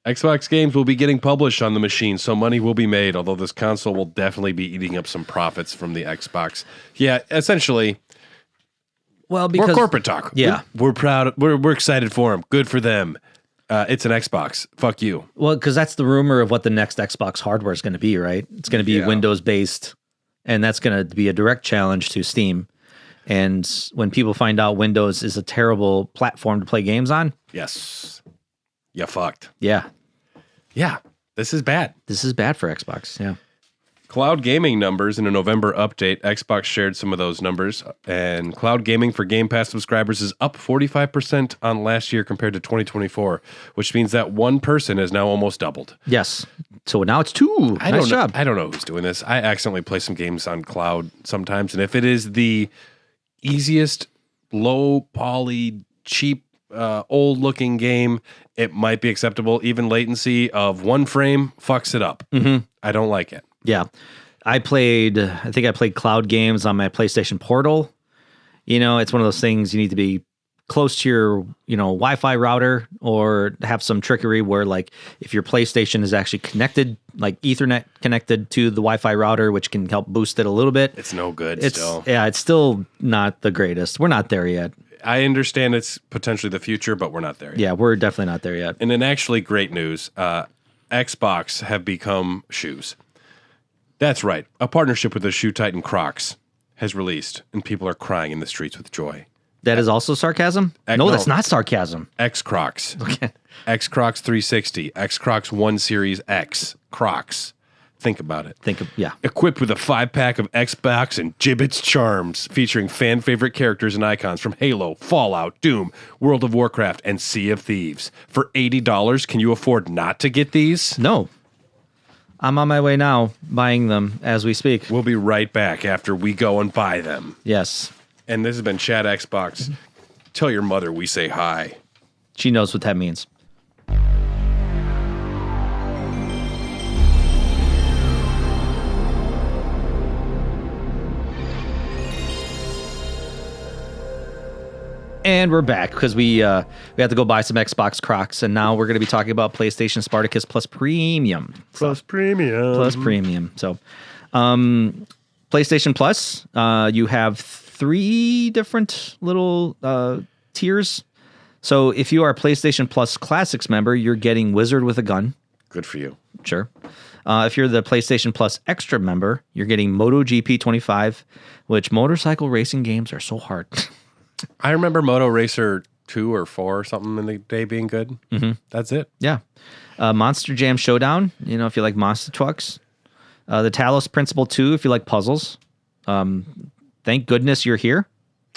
Xbox games will be getting published on the machine, so money will be made, although this console will definitely be eating up some profits from the Xbox. Yeah, essentially. Well, because we're corporate talk. Yeah. We're proud. We're excited for them. Good for them. It's an Xbox. Fuck you. Well, because that's the rumor of what the next Xbox hardware is going to be, right? It's going to be Windows based, and that's going to be a direct challenge to Steam. And when people find out Windows is a terrible platform to play games on, yes, you fucked. Yeah. This is bad. This is bad for Xbox. Yeah. Cloud gaming numbers in a November update. Xbox shared some of those numbers, and cloud gaming for Game Pass subscribers is up 45% on last year compared to 2024, which means that one person has now almost doubled. Yes. So now it's two. Nice job. I don't know who's doing this. I accidentally play some games on cloud sometimes, and if it is the easiest, low poly, cheap, old looking game, it might be acceptable. Even latency of 1 frame fucks it up. Mm-hmm. I don't like it. Yeah. I think I played cloud games on my PlayStation Portal. It's one of those things you need to be close to your, Wi-Fi router or have some trickery where, like, if your PlayStation is actually connected, like Ethernet connected to the Wi-Fi router, which can help boost it a little bit. It's no good still. Yeah, it's still not the greatest. We're not there yet. I understand it's potentially the future, but we're not there yet. Yeah, we're definitely not there yet. And in actually great news, Xbox have become shoes. That's right. A partnership with the shoe titan Crocs has released, and people are crying in the streets with joy. That is also sarcasm? No, no. that's not sarcasm. X Crocs. Okay. X Crocs 360. X Crocs 1 Series X. Crocs. Think about it. Yeah. Equipped with a 5-pack of Xbox and Gibbets charms, featuring fan favorite characters and icons from Halo, Fallout, Doom, World of Warcraft, and Sea of Thieves. For $80, can you afford not to get these? No. I'm on my way now, buying them as we speak. We'll be right back after we go and buy them. Yes. And this has been Chat Xbox. Tell your mother we say hi. She knows what that means. And we're back because we had to go buy some Xbox Crocs, and now we're going to be talking about PlayStation Spartacus Plus Premium. Plus Premium. Plus Premium. So, PlayStation Plus, you have 3 different little tiers. So, if you are a PlayStation Plus Classics member, you're getting Wizard with a gun. Good for you. Sure. If you're the PlayStation Plus Extra member, you're getting MotoGP 25, which motorcycle racing games are so hard. I remember Moto Racer 2 or 4 or something in the day being good. Mm-hmm. That's it. Yeah. Monster Jam Showdown, if you like monster trucks. The Talos Principle 2, if you like puzzles. Thank goodness you're here.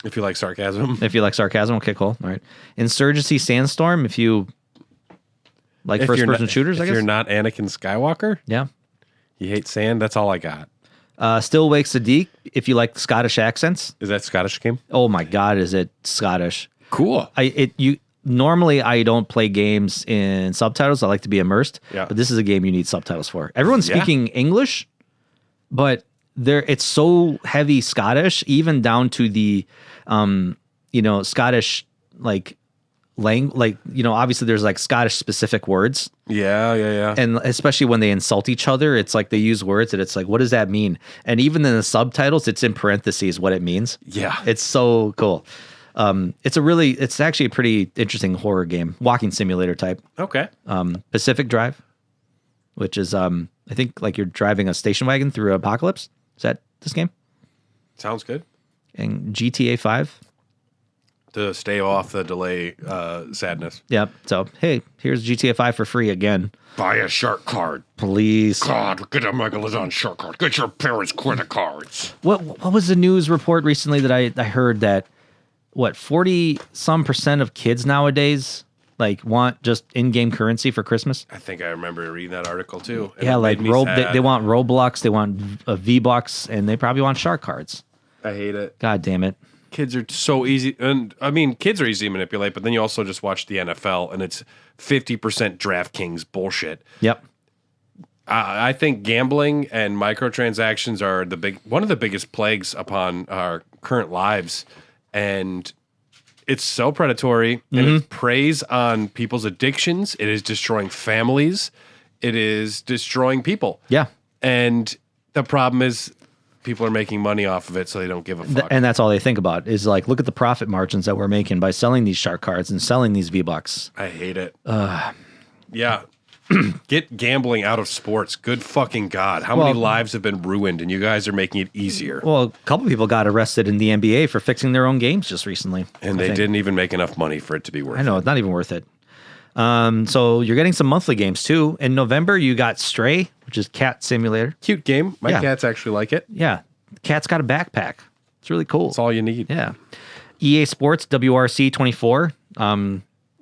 If you like sarcasm. If you like sarcasm, okay, cool. All right. Insurgency Sandstorm, if you like first-person shooters, I guess. If you're not Anakin Skywalker. Yeah. You hate sand, that's all I got. Still Wake Sadiq, if you like Scottish accents. Is that Scottish game? Oh my God, is it Scottish? Cool. Normally I don't play games in subtitles. I like to be immersed. Yeah. But this is a game you need subtitles for. Everyone's speaking English, but it's so heavy Scottish, even down to the Scottish obviously there's like Scottish specific words. Yeah. And especially when they insult each other, it's like they use words and it's like, what does that mean? And even in the subtitles, it's in parentheses what it means. Yeah. It's so cool. It's actually a pretty interesting horror game, walking simulator type. Okay. Pacific Drive, which is, I think like you're driving a station wagon through an apocalypse. Is that this game? Sounds good. And GTA 5. To stay off the delay sadness. Yep. So, hey, here's GTA 5 for free again. Buy a shark card. Please. God, get a Megalodon shark card. Get your parents' credit cards. What was the news report recently that I heard that, 40% of kids navadays want just in-game currency for Christmas? I think I remember reading that article too. Yeah, they want Roblox, they want V-Bucks, and they probably want shark cards. I hate it. God damn it. Kids are so easy, and I mean, kids are easy to manipulate, but then you also just watch the NFL, and it's 50% DraftKings bullshit. Yep. I think gambling and microtransactions are one of the biggest plagues upon our current lives, and it's so predatory, and it preys on people's addictions. It is destroying families. It is destroying people. Yeah. And the problem is, people are making money off of it, so they don't give a fuck. And that's all they think about is look at the profit margins that we're making by selling these shark cards and selling these V-Bucks. I hate it. Yeah. Get gambling out of sports. Good fucking God. How many lives have been ruined, and you guys are making it easier? Well, a couple people got arrested in the NBA for fixing their own games just recently. And they didn't even make enough money for it to be worth it. I know, it's not even worth it. So you're getting some monthly games too. In November, you got Stray, which is cat simulator. Cute game. My cats actually like it. Yeah. Cat's got a backpack. It's really cool. That's all you need. Yeah. EA Sports WRC 24.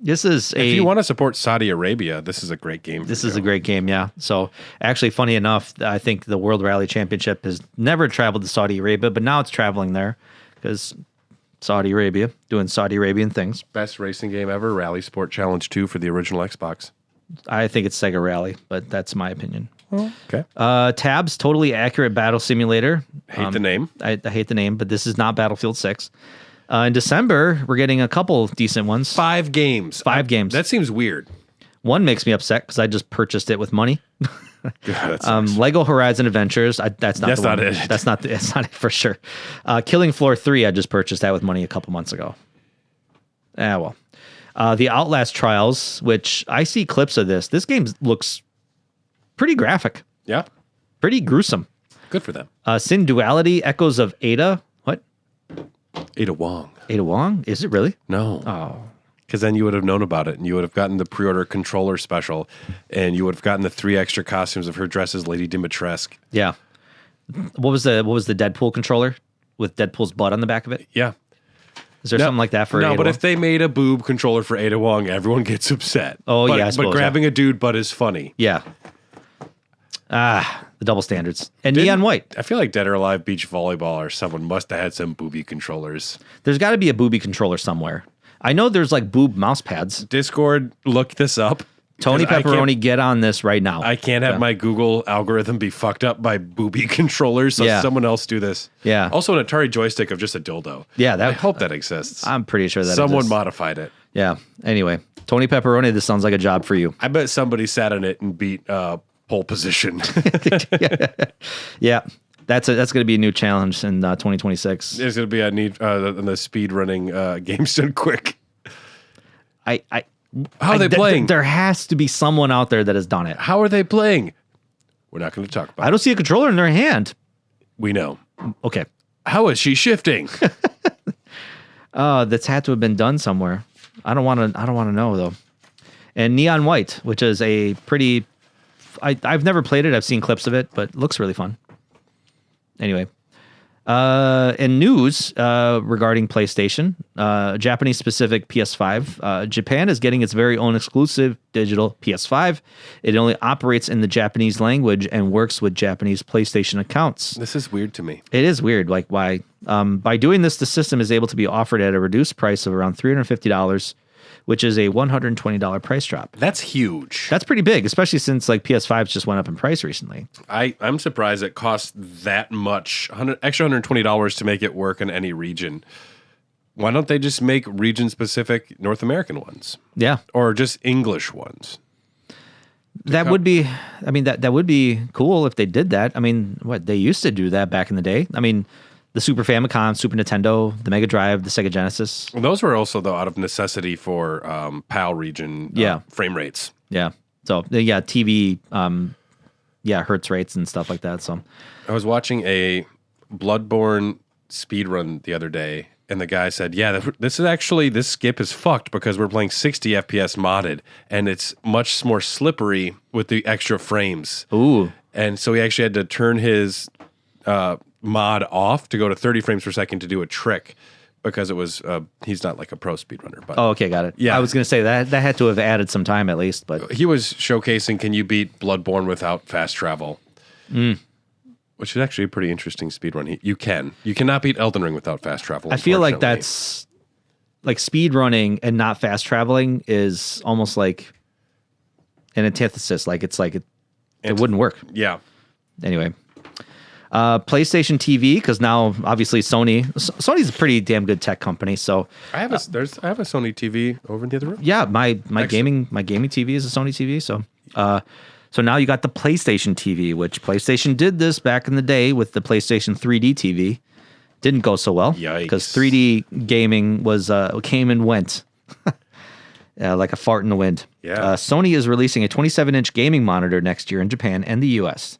This is if you want to support Saudi Arabia, this is a great game. This is a great game, yeah. So actually, funny enough, I think the World Rally Championship has never traveled to Saudi Arabia, but now it's traveling there because Saudi Arabia doing Saudi Arabian things. Best racing game ever, Rally Sport Challenge 2 for the original Xbox. I think it's Sega Rally, but that's my opinion. Okay. Tabs, totally accurate battle simulator. Hate the name. I hate the name, but this is not Battlefield 6. In December, we're getting a couple decent ones. 5 games. 5 games. That seems weird. One makes me upset because I just purchased it with money. God, Lego Horizon Adventures. That's not it. That's not it for sure. Killing Floor 3. I just purchased that with money a couple months ago. Well. The Outlast Trials, which I see clips of this. This game looks pretty graphic. Yeah. Pretty gruesome. Good for them. Sin Duality, Echoes of Ada. What? Ada Wong. Ada Wong? Is it really? No. Oh. Because then you would have known about it, and you would have gotten the pre-order controller special, and you would have gotten the 3 extra costumes of her dressed as Lady Dimitrescu. Yeah. What was the Deadpool controller with Deadpool's butt on the back of it? Yeah. Is there something like that for No, Ada but Wong? if they made a boob controller for Ada Wong, everyone gets upset. Oh, but, yeah, I suppose, but grabbing a dude butt is funny. Yeah. The double standards. And Neon White. I feel like Dead or Alive Beach Volleyball or someone must have had some booby controllers. There's got to be a booby controller somewhere. I know there's like boob mouse pads. Discord, look this up. Tony 'cause I can't- Pepperoni, get on this right now. I can't have my Google algorithm be fucked up by booby controllers, so Yeah. someone else do this. Yeah. Also, an Atari joystick of just a dildo. Yeah, I hope that exists. I'm pretty sure that Someone exists. modified it. Yeah. Anyway, Tony Pepperoni, this sounds like a job for you. I bet somebody sat on it and beat pole position. Yeah. That's going to be a new challenge in 2026. There's going to be a need in the speed running games done quick. How are they playing? There has to be someone out there that has done it. How are they playing? We're not going to talk about I it. don't see a controller in their hand. We know. Okay. How is she shifting? That's had to have been done somewhere. I don't want to know though. And Neon White, which is a pretty, I've never played it. I've seen clips of it, but it looks really fun. Anyway, in news regarding PlayStation, Japanese specific PS5, Japan is getting its very own exclusive digital PS5. It only operates in the Japanese language and works with Japanese PlayStation accounts. This is weird to me. It is weird. Like why? By doing this, the system is able to be offered at a reduced price of around $350, which is a $120 price drop. That's huge. That's pretty big, especially since like PS5s just went up in price recently. I'm surprised it costs that much, extra $120 to make it work in any region. Why don't they just make region-specific North American ones? Yeah. Or just English ones? That would be, I mean, that would be cool if they did that. I mean, they used to do that back in the day. I mean, the Super Famicom, Super Nintendo, the Mega Drive, the Sega Genesis. Well, those were also, though, out of necessity for PAL region frame rates. Yeah. So, yeah, TV, hertz rates and stuff like that. So, I was watching a Bloodborne speedrun the other day, and the guy said, yeah, this skip is fucked because we're playing 60 FPS modded, and it's much more slippery with the extra frames. ooh. And so he actually had to turn his mod off to go to 30 frames per second to do a trick because it was he's not like a pro speedrunner. But Oh, okay, got it. Yeah. I was going to say that had to have added some time at least, but he was showcasing, can you beat Bloodborne without fast travel? Which is actually a pretty interesting speedrun. You cannot beat Elden Ring without fast travel. I feel like unfortunately. that's like speed running and not fast traveling is almost like an antithesis. Like it's like it wouldn't work. Yeah. Anyway, PlayStation TV, because now obviously Sony's a pretty damn good tech company. So I have a Sony TV over in the other room. yeah, my gaming TV is a Sony TV. So now you got the PlayStation TV, which PlayStation did this back in the day with the PlayStation 3D TV. Didn't go so well. Yikes. Because 3D gaming was came and went. Like a fart in the wind. Yeah. Sony is releasing a 27-inch gaming monitor next year in Japan and the US.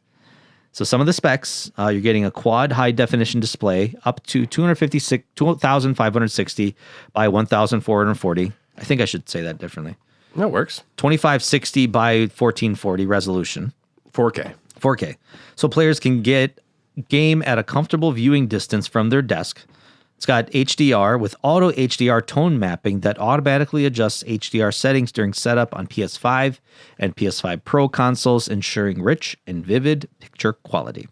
So some of the specs, you're getting a quad high-definition display up to 2,560 by 1,440. I think I should say that differently. That works. 2560 by 1440 resolution. 4K. 4K. So players can game at a comfortable viewing distance from their desk. It's got HDR with auto HDR tone mapping that automatically adjusts HDR settings during setup on PS5 and PS5 Pro consoles, ensuring rich and vivid picture quality.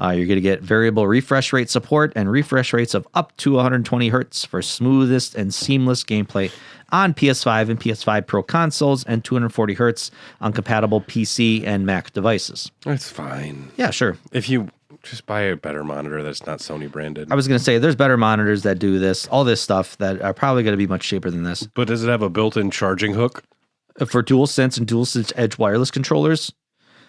You're going to get variable refresh rate support and refresh rates of up to 120 hertz for smoothest and seamless gameplay on PS5 and PS5 Pro consoles, and 240 hertz on compatible PC and Mac devices. That's fine. Yeah, sure. If you just buy a better monitor that's not Sony branded. I was going to say, there's better monitors that do this, all this stuff that are probably going to be much cheaper than this. But does it have a built-in charging hook? For DualSense and DualSense Edge wireless controllers,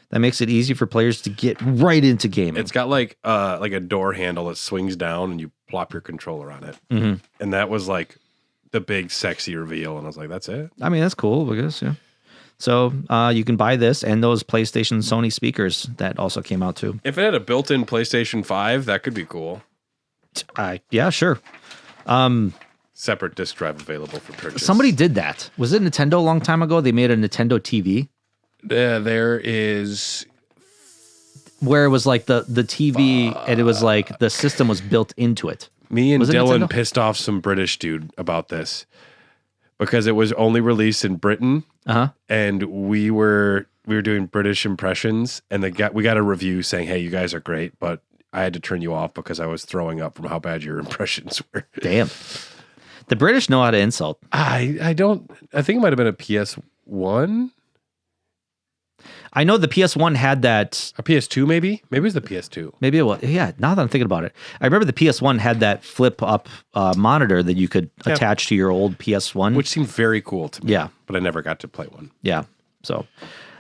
that makes it easy for players to get right into gaming. It's got like a door handle that swings down and you plop your controller on it. Mm-hmm. And that was like the big sexy reveal. And I was like, that's it? I mean, that's cool, I guess, yeah. So you can buy this and those PlayStation Sony speakers that also came out too. If it had a built-in PlayStation 5, that could be cool. Yeah, sure. Separate disk drive available for purchase. Somebody did that. Was it Nintendo a long time ago? They made a Nintendo TV There is. where it was like the TV, and it was like the system was built into it. Me and Was it Dylan Nintendo? pissed off some British dude about this because it was only released in Britain, and we were doing British impressions, and we got a review saying, "Hey, you guys are great," but I had to turn you off because I was throwing up from how bad your impressions were. Damn. The British know how to insult. I don't. I think it might have been a PS1, I know the PS1 had that. a PS2, maybe. Maybe it was the PS2. Maybe it was. Yeah, now that I'm thinking about it, I remember the PS1 had that flip up monitor that you could attach to your old PS1. Which seemed very cool to me. Yeah. But I never got to play one. Yeah. So,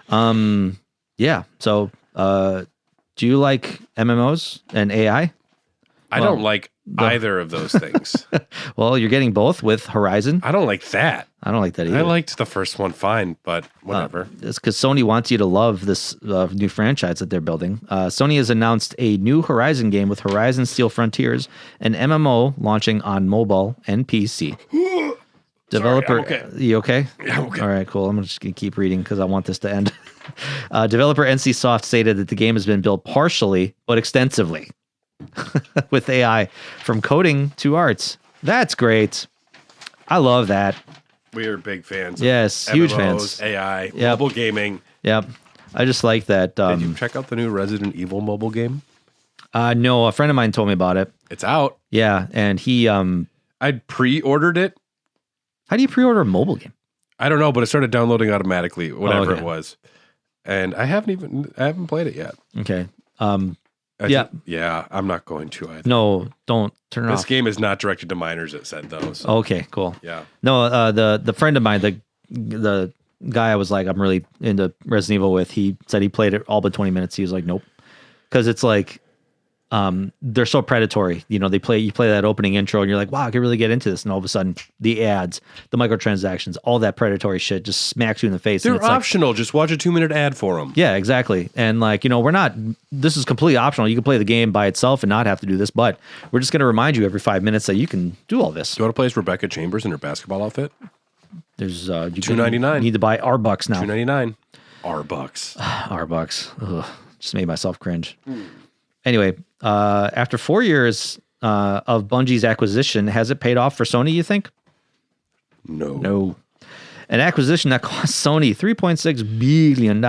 yeah. So, do you like MMOs and AI? I don't like either of those things. Well, you're getting both with Horizon. I don't like that. I don't like that either. I liked the first one fine, but whatever. It's because Sony wants you to love this new franchise that they're building. Sony has announced a new Horizon game with Horizon Steel Frontiers, an MMO launching on mobile and PC. Developer, I'm okay. You okay? Yeah, I'm okay. All right, cool. I'm just gonna keep reading because I want this to end. Developer NCSoft stated that the game has been built partially but extensively with AI from coding to arts. That's great. I love that. We are big fans. Yes, of huge MMOs, fans. AI, Yep. mobile gaming. Yep. I just like that. Did you check out the new Resident Evil mobile game? No, a friend of mine told me about it. It's out. Yeah, and he I pre-ordered it. how do you pre-order a mobile game? I don't know, but it started downloading automatically, whatever okay. it was. And I haven't played it yet. Okay. Yeah, I'm not going to either. No, don't turn it This off. game is not directed to minors, it said though. So, Okay, cool. yeah. No, the friend of mine, the guy I was like, I'm really into Resident Evil with, he said he played it all but 20 minutes. He was like, nope. Because it's like, they're so predatory. You know, you play that opening intro and you're like, wow, I can really get into this. And all of a sudden, the ads, the microtransactions, all that predatory shit just smacks you in the face. And They're it's like, optional. Just watch a 2-minute ad for them. yeah, exactly. And like, this is completely optional. You can play the game by itself and not have to do this, but we're just going to remind you every 5 minutes that you can do all this. Do you want to play as Rebecca Chambers in her basketball outfit? There's $2.99. You need to buy R-Bucks now. $2.99. $. R-Bucks. Ugh, just made myself cringe. Anyway, after 4 years of Bungie's acquisition, has it paid off for Sony, you think? No. No. An acquisition that cost Sony $3.6 billion.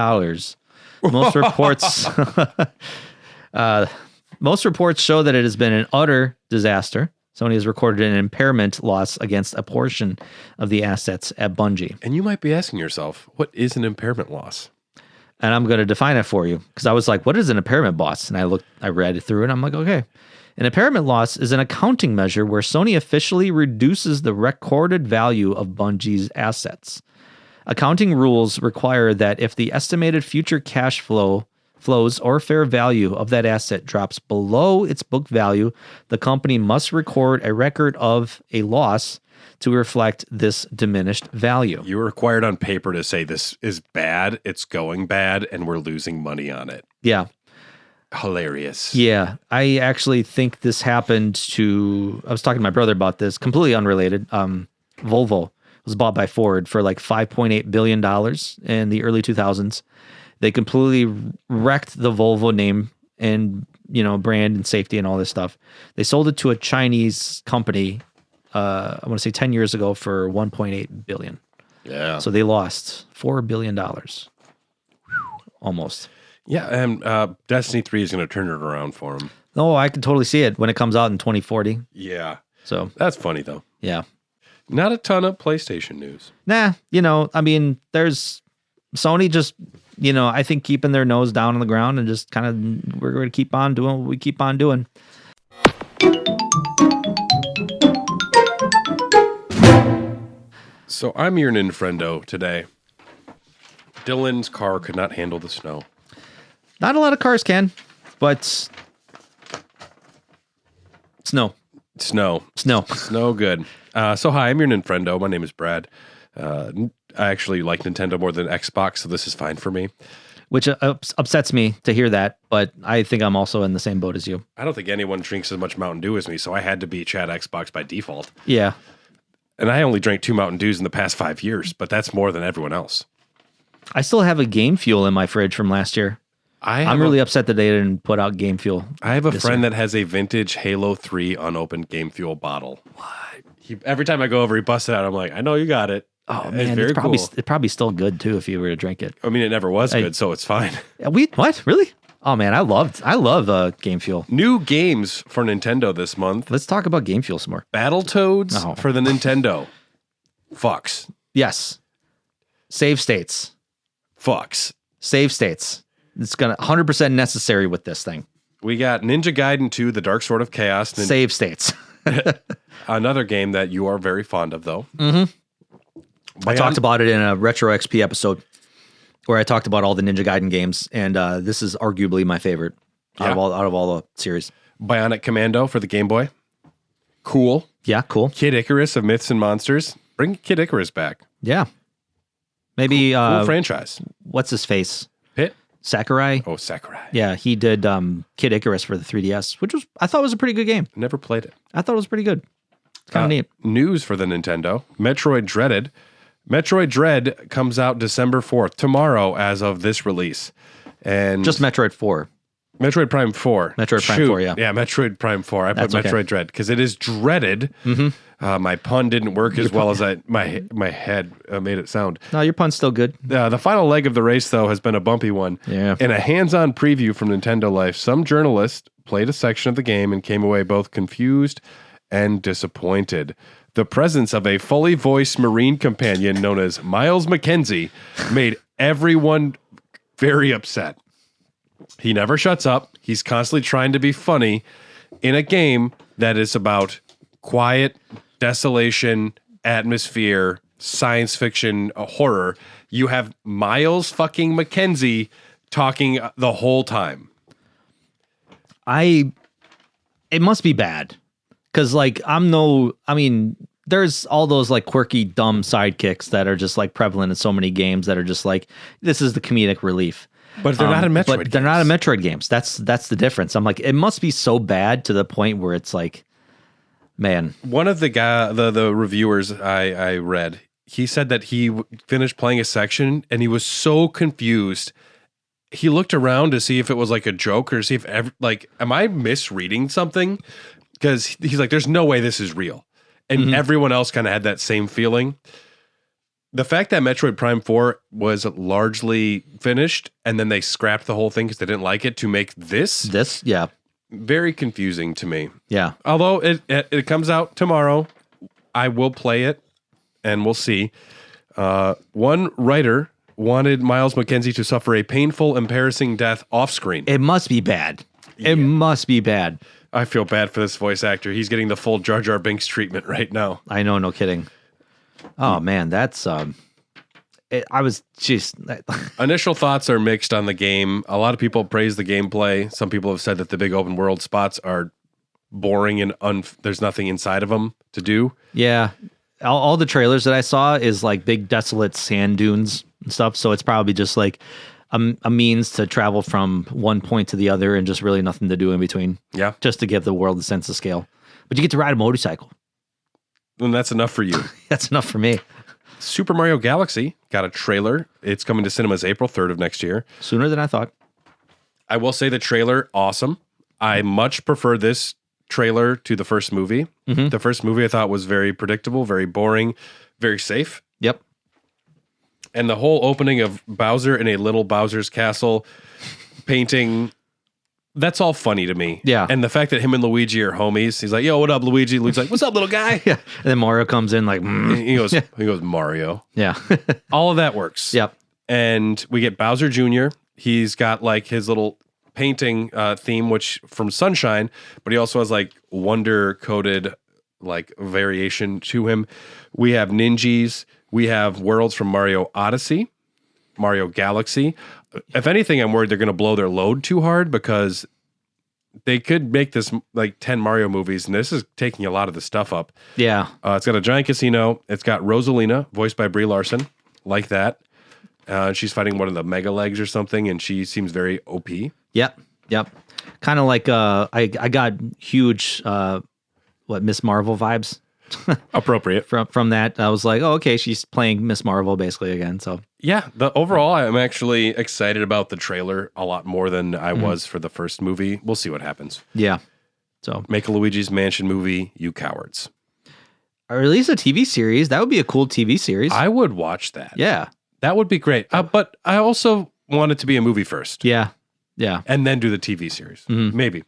Most reports show that it has been an utter disaster. Sony has recorded an impairment loss against a portion of the assets at Bungie. And you might be asking yourself, what is an impairment loss? And I'm going to define it for you because I was like, what is an impairment loss? And I read it through and I'm like, okay. An impairment loss is an accounting measure where Sony officially reduces the recorded value of Bungie's assets. Accounting rules require that if the estimated future cash flows or fair value of that asset drops below its book value, the company must record a record of a loss to reflect this diminished value. You were required on paper to say this is bad, it's going bad, and we're losing money on it. Yeah. Hilarious. Yeah. I actually think this happened I was talking to my brother about this, completely unrelated. Volvo was bought by Ford for like $5.8 billion in the early 2000s. They completely wrecked the Volvo name and, brand and safety and all this stuff. They sold it to a Chinese company, I want to say 10 years ago for $1.8 billion. Yeah. So they lost $4 billion. Almost. Yeah, and Destiny 3 is going to turn it around for them. No, I can totally see it when it comes out in 2040. Yeah. So That's funny, though. yeah. Not a ton of PlayStation news. Nah, there's Sony just, I think keeping their nose down on the ground and just kind of, we're going to keep on doing what we keep on doing. So I'm your Ninfrendo today. Dylan's car could not handle the snow. Not a lot of cars can, but snow. Snow good. So hi, I'm your Ninfrendo. My name is Brad. I actually like Nintendo more than Xbox, so this is fine for me. which upsets me to hear that. But I think I'm also in the same boat as you. I don't think anyone drinks as much Mountain Dew as me, so I had to be Chad Xbox by default. Yeah. And I only drank 2 Mountain Dews in the past 5 years, but that's more than everyone else. I still have a Game Fuel in my fridge from last year. I'm really upset that they didn't put out Game Fuel. I have a friend that has a vintage Halo 3 unopened Game Fuel bottle. What? Every time I go over, he busts it out. I'm like, I know you got it. Oh man, it's probably still good too if you were to drink it. I mean, it never was good, so it's fine. What? Really? Oh man, I love Game Fuel. New games for Nintendo this month. Let's talk about Game Fuel some more. Battletoads for the Nintendo. Fucks. Yes. Save states. Fucks. Save states. It's gonna 100% necessary with this thing. We got Ninja Gaiden 2: The Dark Sword of Chaos. Save states. Another game that you are very fond of, though. Mm-hmm. I talked about it in a Retro XP episode where I talked about all the Ninja Gaiden games, and this is arguably my favorite out of all the series. Bionic Commando for the Game Boy. Cool. Yeah, cool. Kid Icarus of Myths and Monsters. Bring Kid Icarus back. Yeah. Maybe cool franchise. What's his face? Pit? Sakurai. Oh, Sakurai. Yeah, he did Kid Icarus for the 3DS, which I thought was a pretty good game. Never played it. I thought it was pretty good. It's kind of neat. News for the Nintendo. Metroid Dreaded. Metroid Dread comes out December 4th, tomorrow as of this release. And just Metroid 4. Metroid Prime 4. Metroid Prime 4, yeah. Yeah, Metroid Prime 4. I put Metroid Dread because it is dreaded. Mm-hmm. My pun didn't work as well as my head made it sound. No, your pun's still good. The final leg of the race, though, has been a bumpy one. Yeah. In a hands-on preview from Nintendo Life, some journalist played a section of the game and came away both confused and disappointed. The presence of a fully voiced Marine companion known as Miles McKenzie made everyone very upset. He never shuts up. He's constantly trying to be funny in a game that is about quiet, desolation, atmosphere, science fiction, horror. You have Miles fucking McKenzie talking the whole time. It must be bad. Because, like, there's all those, like, quirky, dumb sidekicks that are just, like, prevalent in so many games that are just, like, this is the comedic relief. But they're not in Metroid games. They're not in Metroid games. That's the difference. I'm like, it must be so bad to the point where it's like, man. One of the reviewers I read, he said that he finished playing a section and he was so confused. He looked around to see if it was like a joke or see if am I misreading something? Because he's like, there's no way this is real. And everyone else kind of had that same feeling. The fact that Metroid Prime 4 was largely finished and then they scrapped the whole thing because they didn't like it to make this. Yeah. Very confusing to me. Yeah. Although it comes out tomorrow, I will play it and we'll see. One writer wanted Miles McKenzie to suffer a painful, embarrassing death off screen. It must be bad. Yeah. It must be bad. I feel bad for this voice actor. He's getting the full Jar Jar Binks treatment right now. I know, no kidding. Oh man, that's Initial thoughts are mixed on the game. A lot of people praise the gameplay. Some people have said that the big open world spots are boring and there's nothing inside of them to do. Yeah. All the trailers that I saw is like big desolate sand dunes and stuff, so it's probably just like a means to travel from one point to the other and just really nothing to do in between. Yeah. Just to give the world a sense of scale. But you get to ride a motorcycle. And that's enough for you. That's enough for me. Super Mario Galaxy got a trailer. It's coming to cinemas April 3rd of next year. Sooner than I thought. I will say the trailer, awesome. I much prefer this trailer to the first movie. Mm-hmm. The first movie I thought was very predictable, very boring, very safe. Yep. And the whole opening of Bowser in a little Bowser's castle painting, that's all funny to me. Yeah. And the fact that him and Luigi are homies, he's like, yo, what up, Luigi? Luigi's like, what's up, little guy? Yeah. And then Mario comes in like, he goes, Mario. Yeah. All of that works. Yep. And we get Bowser Jr. He's got like his little painting theme, which from Sunshine, but he also has like wonder coded like variation to him. We have Ninjas. We have worlds from Mario Odyssey, Mario Galaxy. If anything, I'm worried they're going to blow their load too hard because they could make this like 10 Mario movies, and this is taking a lot of the stuff up. Yeah. It's got a giant casino. It's got Rosalina, voiced by Brie Larson, like that. She's fighting one of the mega legs or something, and she seems very OP. Yep. Kind of like I got huge Miss Marvel vibes Appropriate. from that. I was like, oh, okay, she's playing Miss Marvel basically again. So Yeah, overall, I'm actually excited about the trailer a lot more than I was for the first movie. We'll see what happens. yeah. So Make a Luigi's Mansion movie, you cowards. I release a TV series. That would be a cool TV series. I would watch that. yeah. That would be great. But I also want it to be a movie first. Yeah. Yeah. And then do the TV series. Maybe.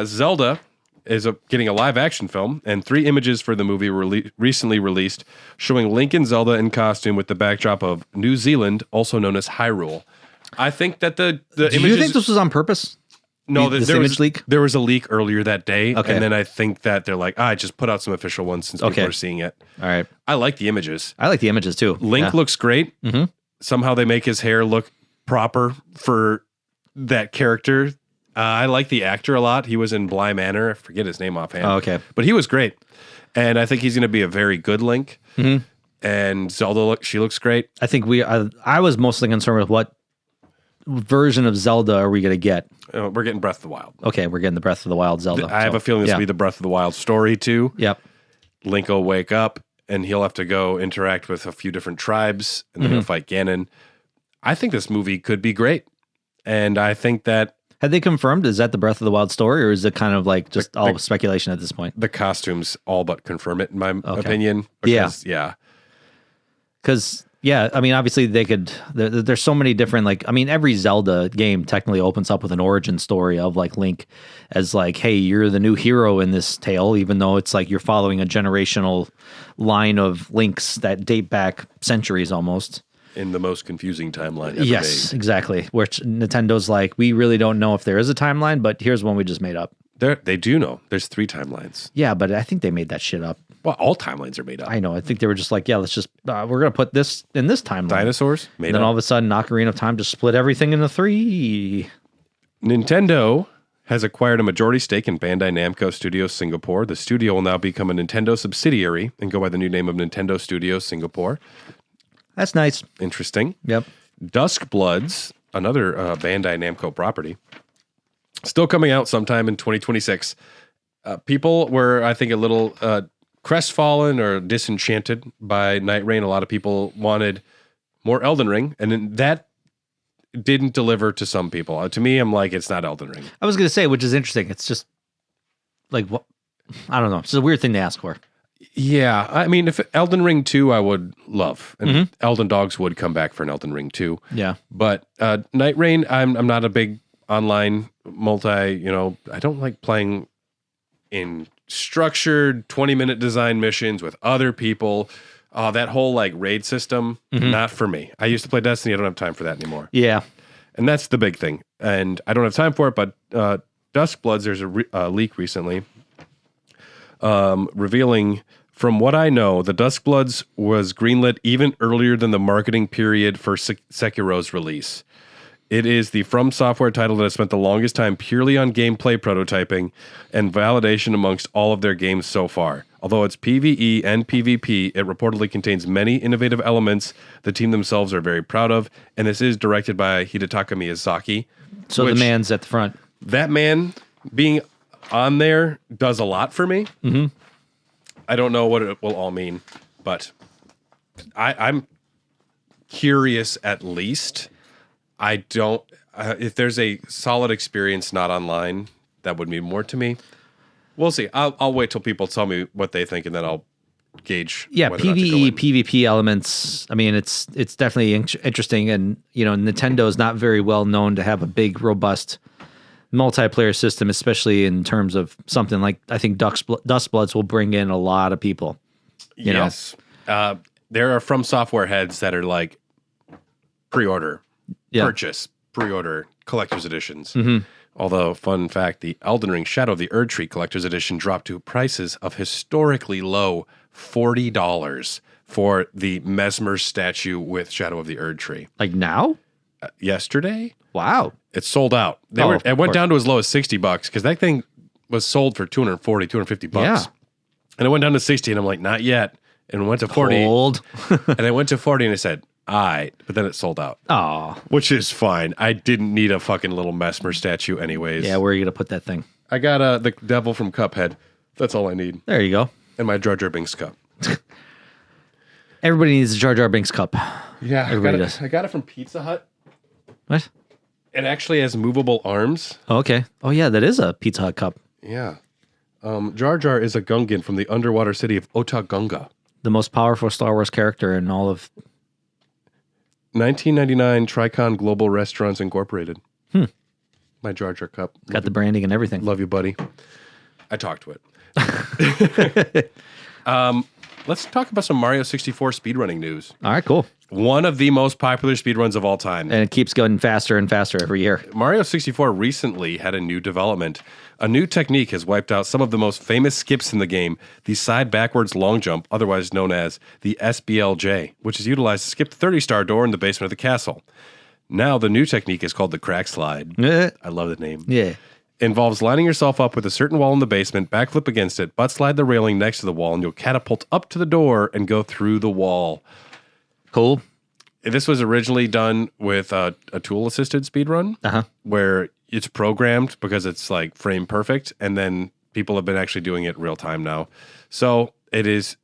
Zelda is getting a live action film, and 3 images for the movie were recently released showing Link and Zelda in costume with the backdrop of New Zealand, also known as Hyrule. I think that the Do images... you think this was on purpose? No, this there image was, leak? There was a leak earlier that day, Okay. and then I think that they're like, I just put out some official ones since people are seeing it. All right. I like the images. I like the images too. Link looks great. Somehow they make his hair look proper for that character. I like the actor a lot. He was in Bly Manor. I forget his name offhand. Oh, okay. But he was great. And I think he's going to be a very good Link. And Zelda, she looks great. I think I was mostly concerned with what version of Zelda are we going to get? We're getting Breath of the Wild. Okay, we're getting the Breath of the Wild Zelda. I have a feeling this will be the Breath of the Wild story too. Yep. Link will wake up and he'll have to go interact with a few different tribes and then he'll fight Ganon. I think this movie could be great. And I think that Had they confirmed, is that the Breath of the Wild story, or is it kind of like just all speculation at this point? the costumes all but confirm it, in my opinion. Yeah. Yeah. Because, yeah, I mean, obviously they could, there's so many different, like, I mean, every Zelda game technically opens up with an origin story of like Link as like, hey, you're the new hero in this tale, even though it's like you're following a generational line of Links that date back centuries almost. In the most confusing timeline ever Yes, made. exactly. Which Nintendo's like, we really don't know if there is a timeline, but here's one we just made up. They do know. There's 3 timelines. Yeah, but I think they made that shit up. Well, all timelines are made up. I know. I think they were just like, yeah, let's just, we're going to put this in this timeline. Dinosaurs made And then up. all of a sudden, Ocarina of Time just split everything into 3. Nintendo has acquired a majority stake in Bandai Namco Studios Singapore. The studio will now become a Nintendo subsidiary and go by the new name of Nintendo Studios Singapore. That's nice. Interesting. Yep. Dusk Bloods, another Bandai Namco property, still coming out sometime in 2026. People were, I think, a little crestfallen or disenchanted by Night Rain. A lot of people wanted more Elden Ring, and then that didn't deliver to some people. To me, I'm like, it's not Elden Ring. I was going to say, which is interesting. It's just like, what? I don't know. It's a weird thing to ask for. Yeah, I mean, if Elden Ring 2, I would love, and Elden Dogs would come back for an Elden Ring 2. Yeah. But Night Rain, I'm not a big online I don't like playing in structured 20-minute design missions with other people. That whole like raid system, not for me. I used to play Destiny. I don't have time for that anymore. Yeah. And that's the big thing. And I don't have time for it, but Dusk Bloods, there's a leak recently revealing, from what I know, the Dusk Bloods was greenlit even earlier than the marketing period for Sekiro's release. It is the From Software title that has spent the longest time purely on gameplay prototyping and validation amongst all of their games so far. Although it's PvE and PvP, it reportedly contains many innovative elements the team themselves are very proud of, and this is directed by Hidetaka Miyazaki. So the man's at the front. That man being on there does a lot for me. I don't know what it will all mean, but I'm curious at least. I don't. If there's a solid experience not online, that would mean more to me. We'll see. I'll wait till people tell me what they think, and then I'll gauge. Yeah, whether or not to go PvE, in. PvP elements. I mean, it's definitely interesting, and Nintendo is not very well known to have a big, robust multiplayer system, especially in terms of something like, I think Dusk Bloods will bring in a lot of people. You know? There are From Software heads that are like pre-order, Yeah. purchase, pre-order, collector's editions. Although, fun fact, the Elden Ring Shadow of the Erdtree collector's edition dropped to prices of historically low $40 for the Mesmer statue with Shadow of the Erdtree. Like now? Yesterday, Wow. it sold out. Of It went course. down to as low as $60 because that thing was sold for $240, $250. Yeah. And it went down to 60, and I'm like, not yet. And it went to 40. Cold. And I went to 40 and I said, but then it sold out. Oh, Which is fine. I didn't need a fucking little Mesmer statue anyways. yeah. Where are you gonna put that thing? I got the devil from Cuphead. That's all I need. There you go. And my Jar Jar Binks cup. Everybody needs a Jar Jar Binks cup. Yeah, Everybody does. I got it from Pizza Hut. What? It actually has movable arms. Oh, okay. Oh yeah, that is a Pizza Hut cup. Yeah. Jar Jar is a Gungan from the underwater city of Otogunga. The most powerful Star Wars character in all of. 1999 Tricon Global Restaurants Incorporated. My Jar Jar cup. Got the branding and everything. Love you, buddy. I talked to it. Let's talk about some Mario 64 speedrunning news. All right, cool. One of the most popular speedruns of all time. And it keeps going faster and faster every year. Mario 64 recently had a new development. A new technique has wiped out some of the most famous skips in the game, the side backwards long jump, otherwise known as the SBLJ, which is utilized to skip the 30-star door in the basement of the castle. Now the new technique is called the crack slide. I love the name. Yeah. Involves lining yourself up with a certain wall in the basement, backflip against it, butt slide the railing next to the wall, and you'll catapult up to the door and go through the wall. Cool. This was originally done with a tool-assisted speedrun, where it's programmed because it's like frame perfect, and then people have been actually doing it real time now. So it is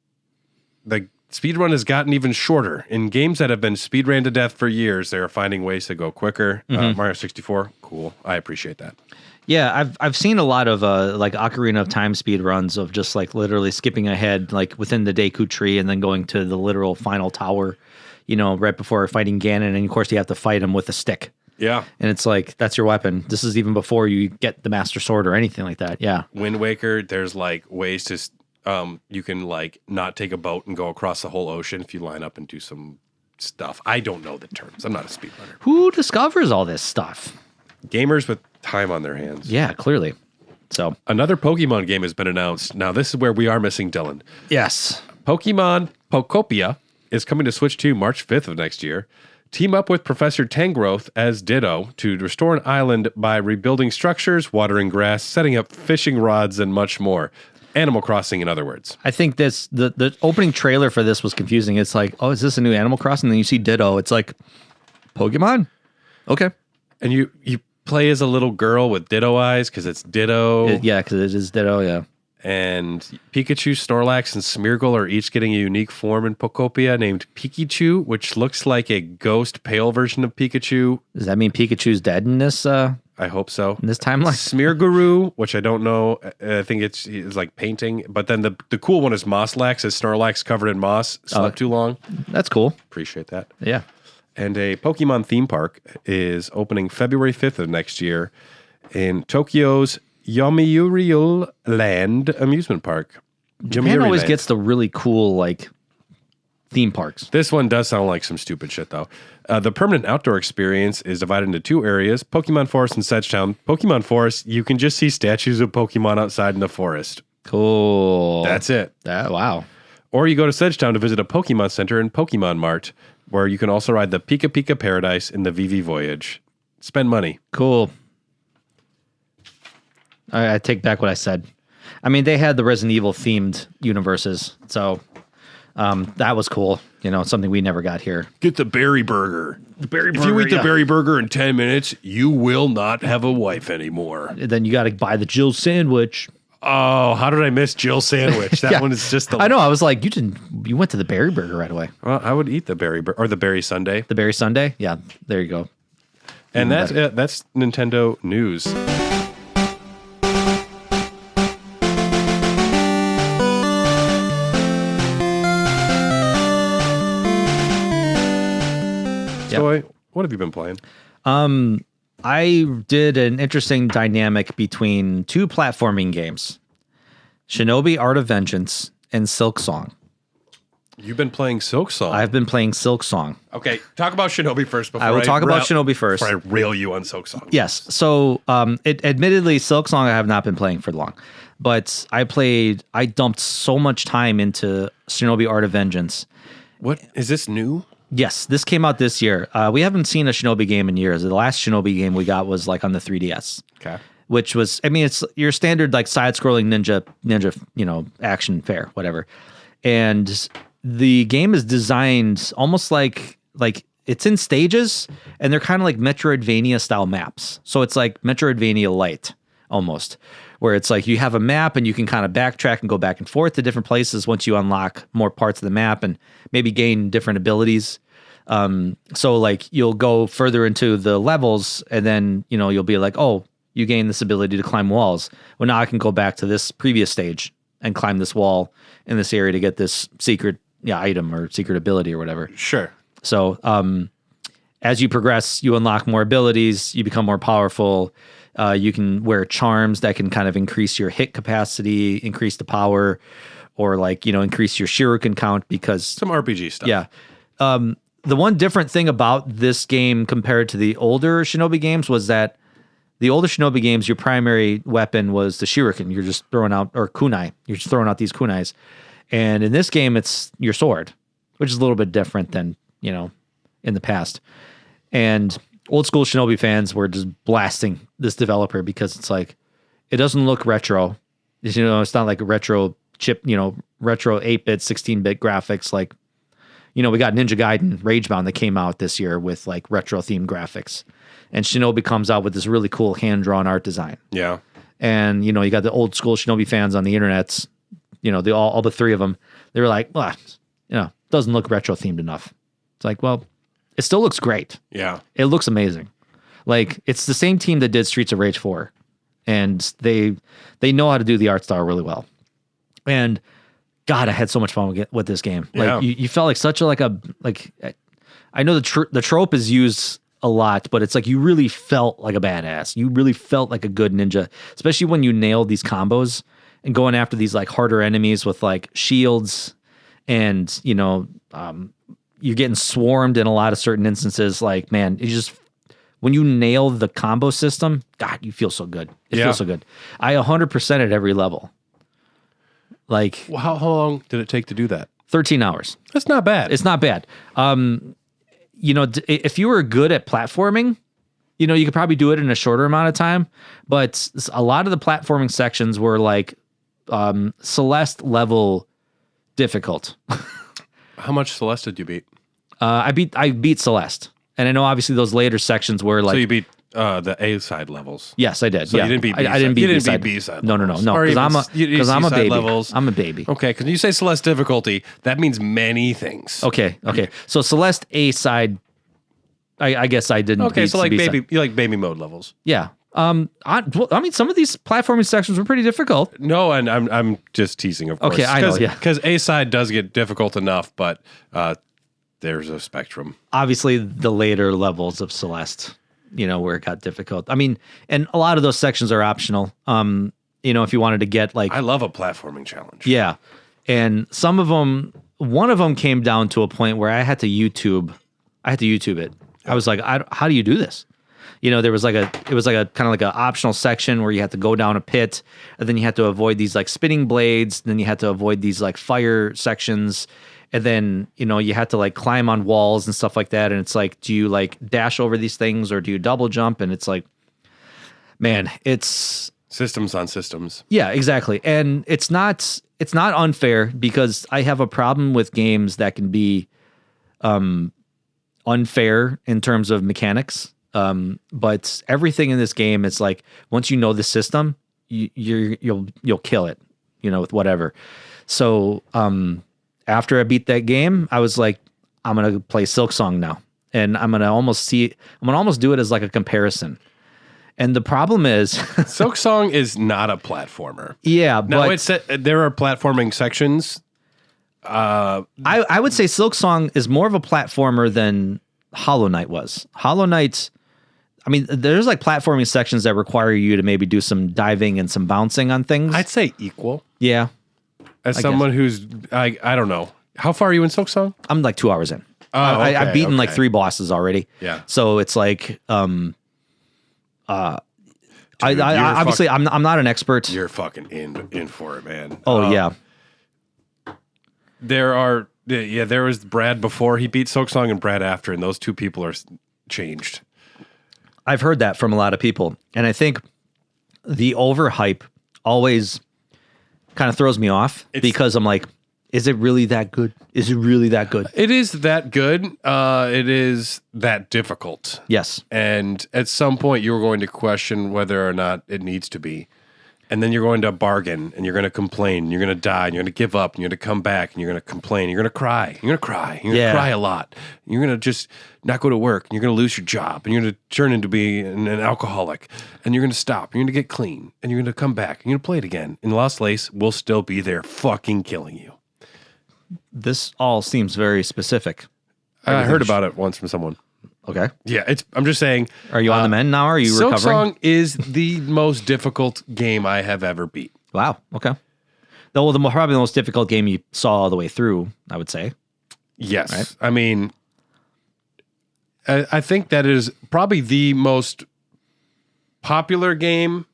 the speedrun has gotten even shorter. In games that have been speedran to death for years, they are finding ways to go quicker. Mario 64, cool. I appreciate that. Yeah, I've seen a lot of like Ocarina of Time speed runs of just like literally skipping ahead like within the Deku tree and then going to the literal final tower, you know, right before fighting Ganon, and of course you have to fight him with a stick. Yeah. And it's like that's your weapon. This is even before you get the Master Sword or anything like that. Yeah. Wind Waker, there's like ways to you can like not take a boat and go across the whole ocean if you line up and do some stuff. I don't know the terms. I'm not a speedrunner. Who discovers all this stuff? Gamers with time on their hands. Yeah, clearly. So another Pokemon game has been announced. Now this is where we are missing Dylan. yes. Pokemon Pokopia is coming to Switch 2 March 5th of next year. Team up with Professor Tangrowth as Ditto to restore an island by rebuilding structures, watering grass, setting up fishing rods, and much more. Animal Crossing, in other words. I think this the opening trailer for this was confusing. It's like, oh, is this a new Animal Crossing? And then you see Ditto. It's like, Pokemon? Okay. And you play as a little girl with Ditto eyes because it's Ditto. Yeah, because it is Ditto, yeah. And Pikachu, Snorlax, and Smeargle are each getting a unique form in Pokopia named Pikachu, which looks like a ghost pale version of Pikachu. Does that mean Pikachu's dead in this I hope so. in this timeline? Smearguru, which I don't know. I think it's like painting. But then the cool one is Mosslax, as Snorlax covered in moss. Slept too long. That's cool. Appreciate that. Yeah. And a Pokemon theme park is opening February 5th of next year in Tokyo's Yomiuri Land Amusement Park. Japan always gets the really cool, like, theme parks. This one does sound like some stupid shit, though. The permanent outdoor experience is divided into two areas, Pokemon Forest and Sedgetown. Pokemon Forest, you can just see statues of Pokemon outside in the forest. Cool. That's it. Wow. Or you go to Sedgetown to visit a Pokemon Center and Pokemon Mart, where you can also ride the Pika Pika Paradise in the VV Voyage. Spend money. Cool. I take back what I said. I mean, they had the Resident Evil themed universes, so that was cool. You know, something we never got here. Get the berry burger. The berry If you eat the berry burger in 10 minutes, you will not have a wife anymore. Then you got to buy the Jill sandwich. Oh, how did I miss Jill sandwich? That Yeah. one is just the... I know. I was like, you went to the berry burger right away. Well, I would eat the berry burger, or the berry sundae. The berry sundae? Yeah, there you go. And that's Nintendo news. Joy, what have you been playing? I did an interesting dynamic between two platforming games, Shinobi Art of Vengeance and Silk Song. You've been playing Silk Song. I've been playing Silk Song. Okay, talk about Shinobi first. Before I will talk about Shinobi first. Before I rail you on Silk Song. Yes. So, admittedly, Silk Song I have not been playing for long, but I dumped so much time into Shinobi Art of Vengeance. What is this new? Yes, this came out this year. We haven't seen a Shinobi game in years. The last Shinobi game we got was like on the 3DS. Okay. Which was, I mean, it's your standard like side-scrolling ninja, you know, action fare, whatever. And the game is designed almost like like it's in stages, and they're kind of like Metroidvania style maps. So it's like Metroidvania light almost, where it's like you have a map and you can kind of backtrack and go back and forth to different places once you unlock more parts of the map and maybe gain different abilities. So like you'll go further into the levels, and then, you know, you'll be like, oh, you gain this ability to climb walls. Well, now I can go back to this previous stage and climb this wall in this area to get this secret item or secret ability or whatever. Sure. So as you progress, you unlock more abilities, you become more powerful. You can wear charms that can kind of increase your hit capacity, increase the power, or like, you know, increase your shuriken count because... Some RPG stuff. Yeah. The one different thing about this game compared to the older Shinobi games was that the older Shinobi games, your primary weapon was the shuriken. You're just throwing out, or kunai. You're just throwing out these kunais. And in this game, it's your sword, which is a little bit different than, you know, in the past. And old school Shinobi fans were just blasting this developer because it's like, it doesn't look retro. You know, it's not like a retro chip, you know, retro 8-bit, 16-bit graphics. Like, you know, we got Ninja Gaiden Ragebound that came out this year with like retro themed graphics. And Shinobi comes out with this really cool hand-drawn art design. Yeah. And, you know, you got the old school Shinobi fans on the internet, you know, all but three of them. They were like, well, you know, doesn't look retro themed enough. It's like, well, it still looks great. Yeah. It looks amazing. Like, it's the same team that did Streets of Rage 4. And they know how to do the art style really well. And God, I had so much fun with this game. Like, Yeah. you felt like such a, I know the trope is used a lot, but it's like you really felt like a badass. You really felt like a good ninja, especially when you nailed these combos and going after these like harder enemies with like shields, and, you know, you're getting swarmed in a lot of certain instances. Like, man, it just, when you nail the combo system, God, you feel so good. It feels so good. I 100% at every level. Like, Well, how long did it take to do that? 13 hours. That's not bad. It's not bad. You know, if you were good at platforming, you know, you could probably do it in a shorter amount of time. But a lot of the platforming sections were like Celeste level difficult. How much Celeste did you beat? I beat Celeste, and I know obviously those later sections were like. So you beat the A side levels. Yes, I did. So yeah. you didn't beat I didn't beat B-side. B-side. B-side No, levels. No. Or Because even I'm a C-side baby. levels. I'm a baby. Okay, because you say Celeste difficulty, that means many things. Okay. So Celeste A side, I guess I didn't. Okay, beat so like B-side. baby, you like baby mode levels. Yeah. I mean, some of these platforming sections were pretty difficult. No, and I'm just teasing, of course. Okay, I know, yeah. Because A side does get difficult enough, but there's a spectrum. Obviously, the later levels of Celeste, you know, where it got difficult. I mean, and a lot of those sections are optional. You know, if you wanted to get like, I love a platforming challenge. yeah, and some of them, one of them came down to a point where I had to YouTube it. I was like, how do you do this? You know, it was like a kind of like an optional section where you had to go down a pit, and then you had to avoid these like spinning blades. And then you had to avoid these like fire sections. And then, you know, you had to like climb on walls and stuff like that. And it's like, do you like dash over these things or do you double jump? And it's like, man, it's Systems on systems. yeah, exactly. And it's not unfair, because I have a problem with games that can be unfair in terms of mechanics. But everything in this game is like, once you know the system, you'll kill it, you know, with whatever. So after I beat that game, I was like, I'm gonna play Silk Song now, and I'm gonna almost do it as like a comparison. And the problem is, Silk Song is not a platformer. yeah, Now, but there are platforming sections. I would say Silk Song is more of a platformer than Hollow Knight was. Hollow Knight, I mean, there's like platforming sections that require you to maybe do some diving and some bouncing on things. I'd say equal. Yeah, As someone who's, I don't know. How far are you in Silk Song? I'm like 2 hours in. Oh, I've beaten like okay. 3 bosses already. Yeah. So it's like, Dude, obviously I'm not an expert. You're fucking in for it, man. Oh yeah. There was Brad before he beat Silk Song and Brad after, and those two people are changed. I've heard that from a lot of people. And I think the overhype always kind of throws me off, because I'm like, Is it really that good? Is it really that good? It is that good. It is that difficult. Yes. And at some point, you're going to question whether or not it needs to be. And then you're going to bargain, and you're going to complain, and you're going to die, and you're going to give up, and you're going to come back, and you're going to complain, you're going to cry, you're going to cry, you're going to cry a lot. You're going to just not go to work, and you're going to lose your job, and you're going to turn into be an alcoholic, and you're going to stop, you're going to get clean, and you're going to come back, and you're going to play it again. And Lost Lace will still be there fucking killing you. This all seems very specific. I heard about it once from someone. Okay. Yeah, I'm just saying. Are you on the mend now? Or are you Silk recovering? Song is the most difficult game I have ever beat. Wow. Okay. Though probably the most difficult game you saw all the way through, I would say. Yes. Right? I mean, I think that is probably the most popular game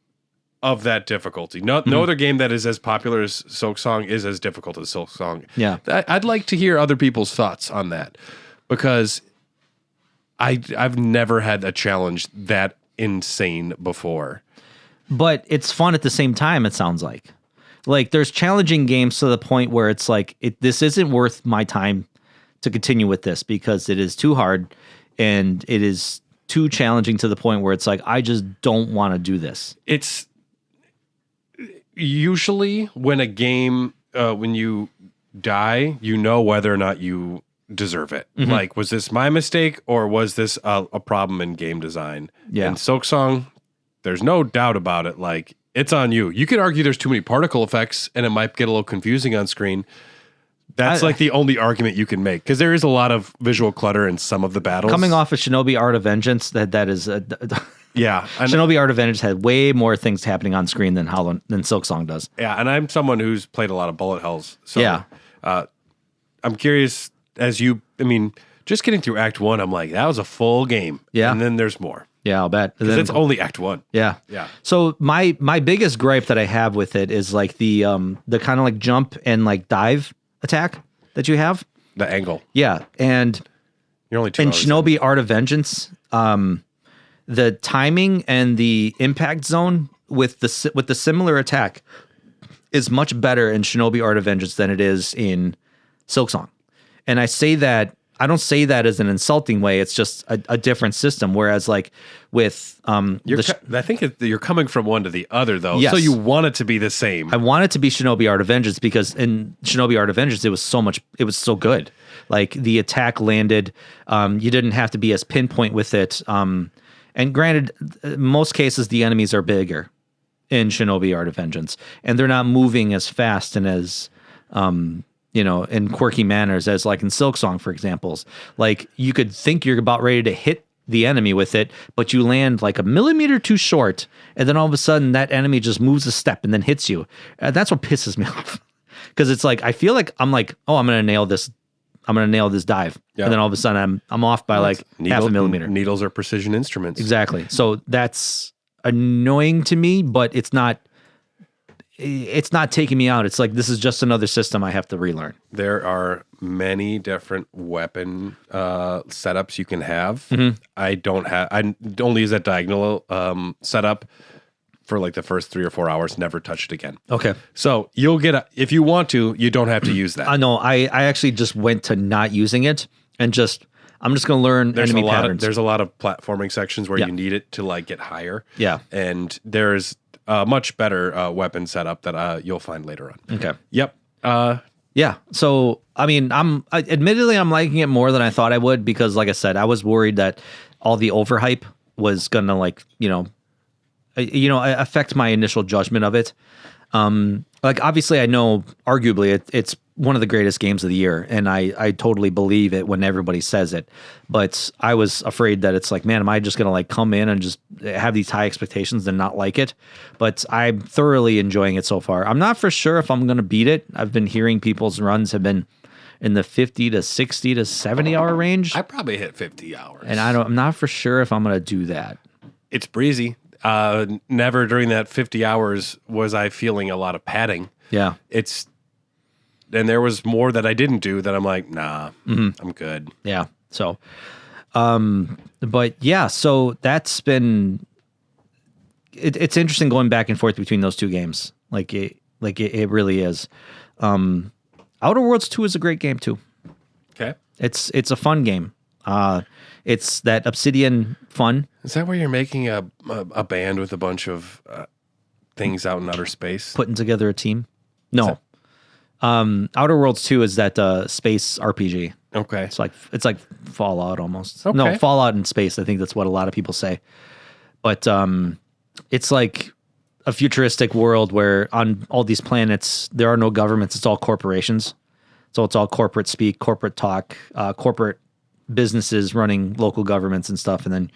of that difficulty. No other game that is as popular as Silk Song is as difficult as Silk Song. Yeah. I'd like to hear other people's thoughts on that, because I've never had a challenge that insane before. But it's fun at the same time, it sounds like. Like, there's challenging games to the point where it's like, this isn't worth my time to continue with this because it is too hard and it is too challenging to the point where it's like, I just don't want to do this. It's usually when a game, when you die, you know whether or not you deserve it. Mm-hmm. Like, was this my mistake or was this a problem in game design? Yeah. And Silk Song, there's no doubt about it. Like, it's on you. You could argue there's too many particle effects and it might get a little confusing on screen. That's like the only argument you can make, because there is a lot of visual clutter in some of the battles. Coming off of Shinobi Art of Vengeance, that is yeah. Shinobi Art of Vengeance had way more things happening on screen than Silk Song does. Yeah, and I'm someone who's played a lot of bullet hells. So Yeah. I'm curious, just getting through Act 1, I'm like, that was a full game. Yeah. And then there's more. Yeah, I'll bet. Because it's only Act 1. Yeah. Yeah. So my biggest gripe that I have with it is like the kind of like jump and like dive attack that you have. The angle. Yeah. And You're only 2 in hours Shinobi Art of Vengeance, the timing and the impact zone with the similar attack is much better in Shinobi Art of Vengeance than it is in Silk Song. And I don't say that as an insulting way. It's just a different system. Whereas like with I think you're coming from one to the other, though. Yes. So you want it to be the same. I want it to be Shinobi Art of Vengeance because in Shinobi Art of Vengeance, it was so good. Like the attack landed. You didn't have to be as pinpoint with it. And granted, in most cases, the enemies are bigger in Shinobi Art of Vengeance, and they're not moving as fast and as, in quirky manners as like in Silk Song, for examples. Like you could think you're about ready to hit the enemy with it, but you land like a millimeter too short, and then all of a sudden that enemy just moves a step and then hits you. That's what pisses me off, because it's like I feel like I'm like, oh, I'm gonna nail this dive, Yeah. and then all of a sudden I'm off by like half a millimeter. Needles are precision instruments. Exactly. So that's annoying to me, but it's not taking me out. It's like, this is just another system I have to relearn. There are many different weapon setups you can have. Mm-hmm. I only use that diagonal setup for like the first 3 or 4 hours, never touch it again. Okay. So you'll get if you want to, you don't have to use that. I know. I actually just went to not using it and I'm just going to learn enemy patterns. There's a lot of platforming sections where Yeah. you need it to like get higher. Yeah. And there's a much better weapon setup that you'll find later on. Okay. Yep. Yeah. So, I mean, admittedly, I'm liking it more than I thought I would, because like I said, I was worried that all the overhype was going to affect my initial judgment of it. Like, obviously, I know arguably it's one of the greatest games of the year, and I totally believe it when everybody says it. But I was afraid that it's like, man, am I just going to like come in and just have these high expectations and not like it? But I'm thoroughly enjoying it so far. I'm not for sure if I'm going to beat it. I've been hearing people's runs have been in the 50 to 60 to 70 hour range. I probably hit 50 hours. And I'm not for sure if I'm going to do that. It's breezy. Never during that 50 hours was I feeling a lot of padding. Yeah. And there was more that I didn't do that I'm like, nah, I'm good. Yeah. So, but yeah, so that's been, it's interesting going back and forth between those two games. Like it really is. Outer Worlds 2 is a great game too. Okay. It's a fun game. It's that Obsidian fun. Is that where you're making a band with a bunch of things out in outer space? Putting together a team. No. Outer Worlds 2 is that space RPG. Okay. It's like Fallout almost. Okay. No, Fallout in space. I think that's what a lot of people say. But it's like a futuristic world where on all these planets there are no governments. It's all corporations. So it's all corporate speak, corporate talk, corporate businesses running local governments and stuff. And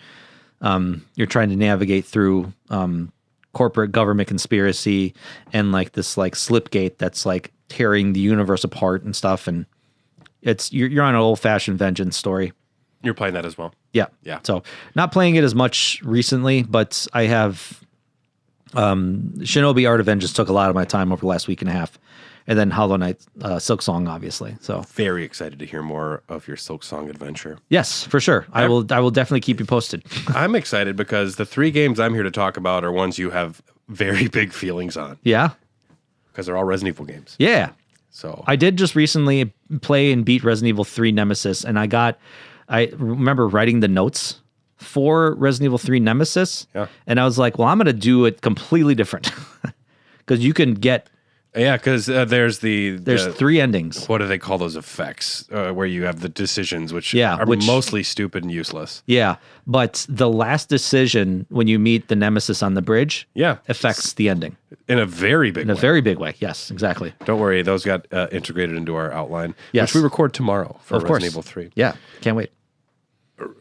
then you're trying to navigate through corporate government conspiracy and like this like slipgate that's like tearing the universe apart and stuff. And you're on an old fashioned vengeance story. You're playing that as well. Yeah. Yeah. So not playing it as much recently, but I have Shinobi Art of Vengeance took a lot of my time over the last week and a half. And then Hollow Knight, Silk Song, obviously. So Very excited to hear more of your Silk Song adventure. yes, for sure. I will definitely keep you posted. I'm excited because the 3 games I'm here to talk about are ones you have very big feelings on Yeah. because they're all Resident Evil games. Yeah. So I did just recently play and beat Resident Evil 3 Nemesis, and I remember writing the notes for Resident Evil 3 Nemesis. Yeah. And I was like, well, I'm going to do it completely different because you can get, yeah, because there's 3 endings. what do they call those effects where you have the decisions which Yeah, are which- mostly stupid and useless. Yeah. But the last decision when you meet the Nemesis on the bridge Yeah, affects the ending in a very big in a way. very big way. Yes, exactly. Don't worry, those got integrated into our outline, Yes. which we record tomorrow for Of course. Resident Evil 3. Yeah. Can't wait.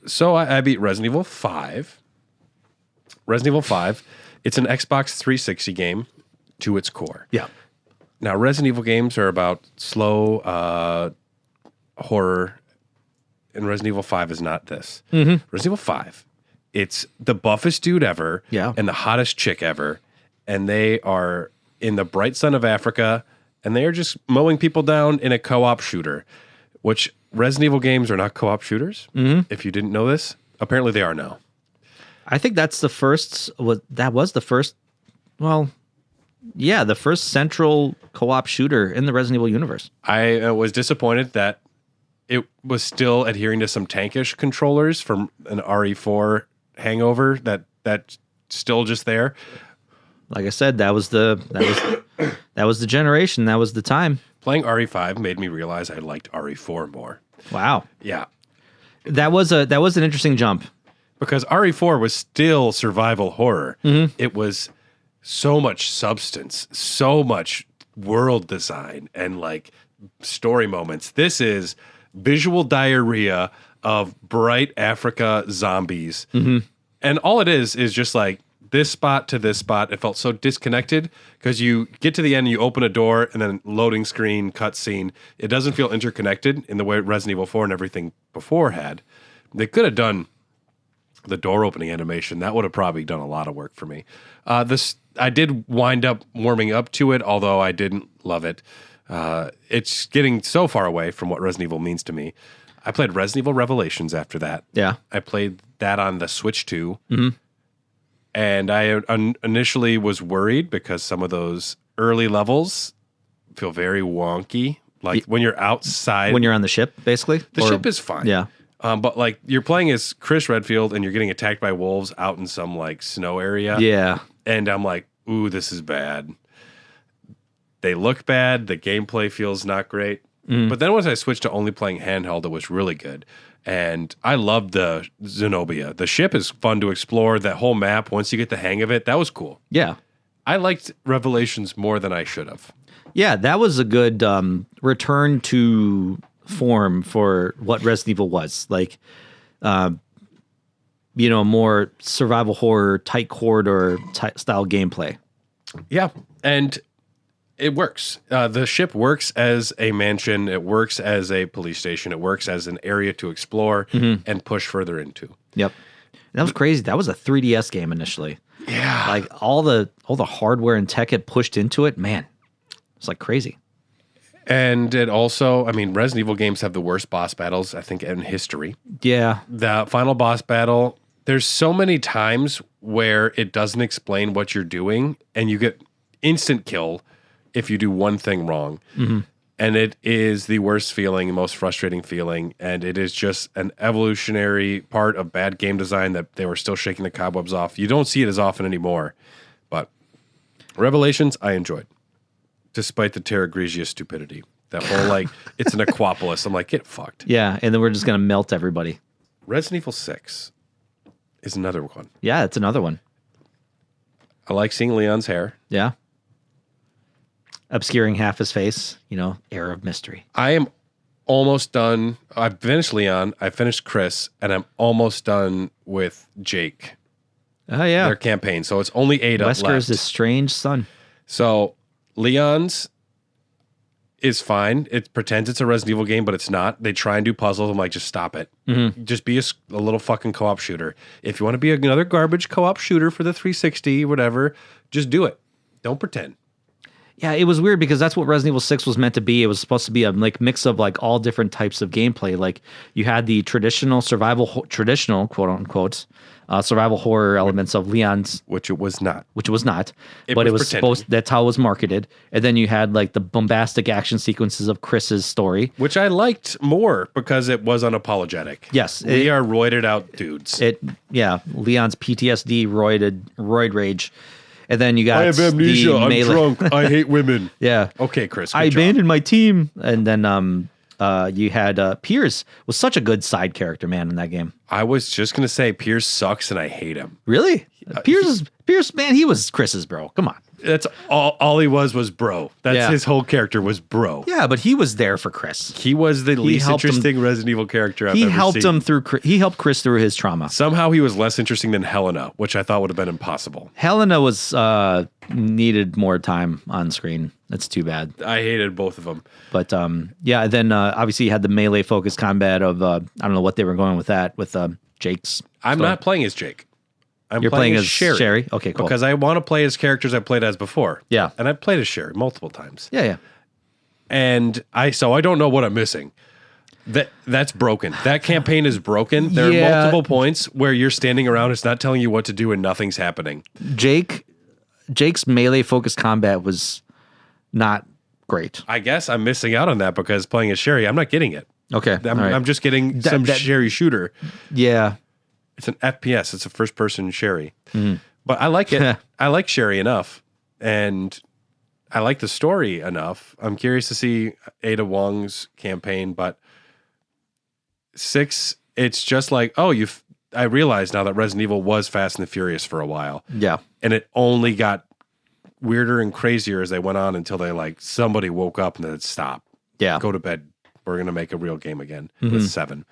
So I beat Resident Evil 5. Resident Evil 5, it's an Xbox 360 game to its core. Yeah. Now, Resident Evil games are about slow horror, and Resident Evil 5 is not this. Resident Evil 5, it's the buffest dude ever Yeah. and the hottest chick ever, and they are in the bright sun of Africa, and they are just mowing people down in a co-op shooter, which Resident Evil games are not co-op shooters. If you didn't know this, apparently they are now. I think that's the first. That was the first. Well, yeah, the first central co-op shooter in the Resident Evil universe. I was disappointed that it was still adhering to some tankish controllers from an RE4 hangover that's still just there. Like I said, that was the generation. That was the time. Playing RE5 made me realize I liked RE4 more. Wow, Yeah. that was an interesting jump. Because RE4 was still survival horror. It was so much substance, so much world design and like story moments. This is visual diarrhea of bright Africa zombies. And all it is just like this spot to this spot. It felt so disconnected because you get to the end, you open a door and then loading screen, cutscene. It doesn't feel interconnected in the way Resident Evil 4 and everything before had. They could have done the door opening animation. That would have probably done a lot of work for me. I did wind up warming up to it, although I didn't love it. It's getting so far away from what Resident Evil means to me. I played Resident Evil Revelations after that. Yeah. I played that on the Switch 2. And I initially was worried because some of those early levels feel very wonky. Like when you're outside. When you're on the ship, basically. The ship is fine. Yeah. But like you're playing as Chris Redfield and you're getting attacked by wolves out in some like snow area. Yeah. And I'm like, ooh, this is bad. They look bad. The gameplay feels not great. But then once I switched to only playing handheld, it was really good. And I loved the Zenobia. The ship is fun to explore. That whole map, once you get the hang of it, that was cool. Yeah. I liked Revelations more than I should have. Yeah, that was a good return to form for what Resident Evil was. Like, more survival horror, tight corridor style gameplay. Yeah. And it works. The ship works as a mansion. It works as a police station. It works as an area to explore and push further into. Yep. That was crazy. That was a 3DS game initially. Yeah. Like all the hardware and tech it pushed into it, man. It's like crazy. And it also, Resident Evil games have the worst boss battles, I think, in history. Yeah. The final boss battle, there's so many times where it doesn't explain what you're doing and you get instant kill if you do one thing wrong. And it is the worst feeling, most frustrating feeling. And it is just an evolutionary part of bad game design that they were still shaking the cobwebs off. You don't see it as often anymore. But Revelations, I enjoyed, despite the Terra Grigia stupidity. That whole, like, it's an Aquapolis. I'm like, get fucked. Yeah, and then we're just going to melt everybody. Resident Evil 6 is another one. Yeah, it's another one. I like seeing Leon's hair. Yeah. Obscuring half his face, air of mystery. I am almost done. I finished Leon. I finished Chris, and I'm almost done with Jake. Oh, yeah. Their campaign. So it's only 8 up left. Wesker's his strange son. So Leon's is fine. It pretends it's a Resident Evil game, but it's not. They try and do puzzles. I'm like, just stop it. Mm-hmm. Just be a little fucking co-op shooter. If you want to be another garbage co-op shooter for the 360, whatever, just do it. Don't pretend. Yeah, it was weird because that's what Resident Evil 6 was meant to be. It was supposed to be a mix of all different types of gameplay. Like you had the traditional quote unquote survival horror elements of Leon's, which it was not. But it was pretending. supposed. That's how it was marketed. And then you had the bombastic action sequences of Chris's story, which I liked more because it was unapologetic. Yes, we are roided out dudes. Leon's PTSD, roid rage. And then you got I have amnesia. I'm drunk. I hate women. Yeah. Okay, Chris. I abandoned my team. And then you had Piers was such a good side character, man, in that game. I was just gonna say Piers sucks and I hate him. Really? Piers, man, he was Chris's bro. Come on. That's all he was bro. That's his whole character was bro. Yeah, but he was there for Chris. He was the least interesting Resident Evil character I've ever seen. He helped Chris through his trauma. Somehow he was less interesting than Helena, which I thought would have been impossible. Helena was needed more time on screen. That's too bad. I hated both of them. But then obviously you had the melee focused combat of I don't know what they were going with that with Jake's. I'm not playing as Jake. You're playing as Sherry. Okay, cool. Because I want to play as characters I played as before. Yeah. And I've played as Sherry multiple times. Yeah. And I don't know what I'm missing. That's broken. That campaign is broken. There are multiple points where you're standing around, it's not telling you what to do, and nothing's happening. Jake's melee focused combat was not great. I guess I'm missing out on that because playing as Sherry, I'm not getting it. Okay. I'm just getting some Sherry shooter. Yeah. It's an FPS. It's a first-person Sherry. Mm-hmm. But I like it. I like Sherry enough, and I like the story enough. I'm curious to see Ada Wong's campaign, but 6, it's just like, I realize now that Resident Evil was Fast and the Furious for a while. Yeah. And it only got weirder and crazier as they went on until somebody woke up and then it stopped. Yeah. Go to bed. We're going to make a real game again with 7.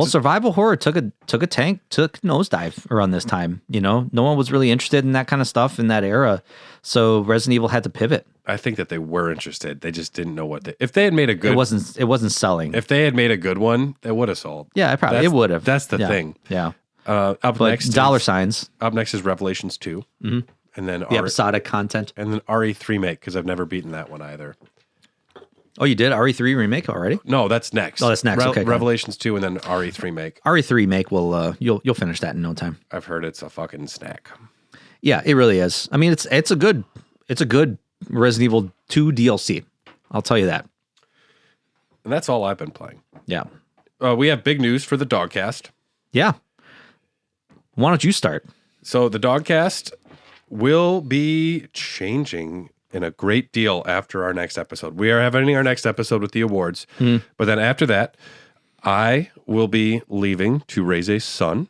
Survival horror took a nosedive around this time. No one was really interested in that kind of stuff in that era, so Resident Evil had to pivot. I think that they were interested. They just didn't know if they had made a good. It wasn't selling. If they had made a good one, it would have sold. Yeah, it would have. That's the thing. Yeah. Up next, dollar signs. Up next is Revelations 2, and then the episodic content, and then RE3 make because I've never beaten that one either. Oh, you did RE3 remake already? No, that's next. Oh, that's next. Okay, Revelations 2 and then RE3 make. RE3 make will you'll finish that in no time. I've heard it's a fucking snack. Yeah, it really is. I mean, it's a good Resident Evil 2 DLC. I'll tell you that. And that's all I've been playing. Yeah. We have big news for the Dogcast. Yeah. Why don't you start? So the Dogcast will be changing in a great deal after our next episode. We are having our next episode with the awards. But then after that, I will be leaving to raise a son.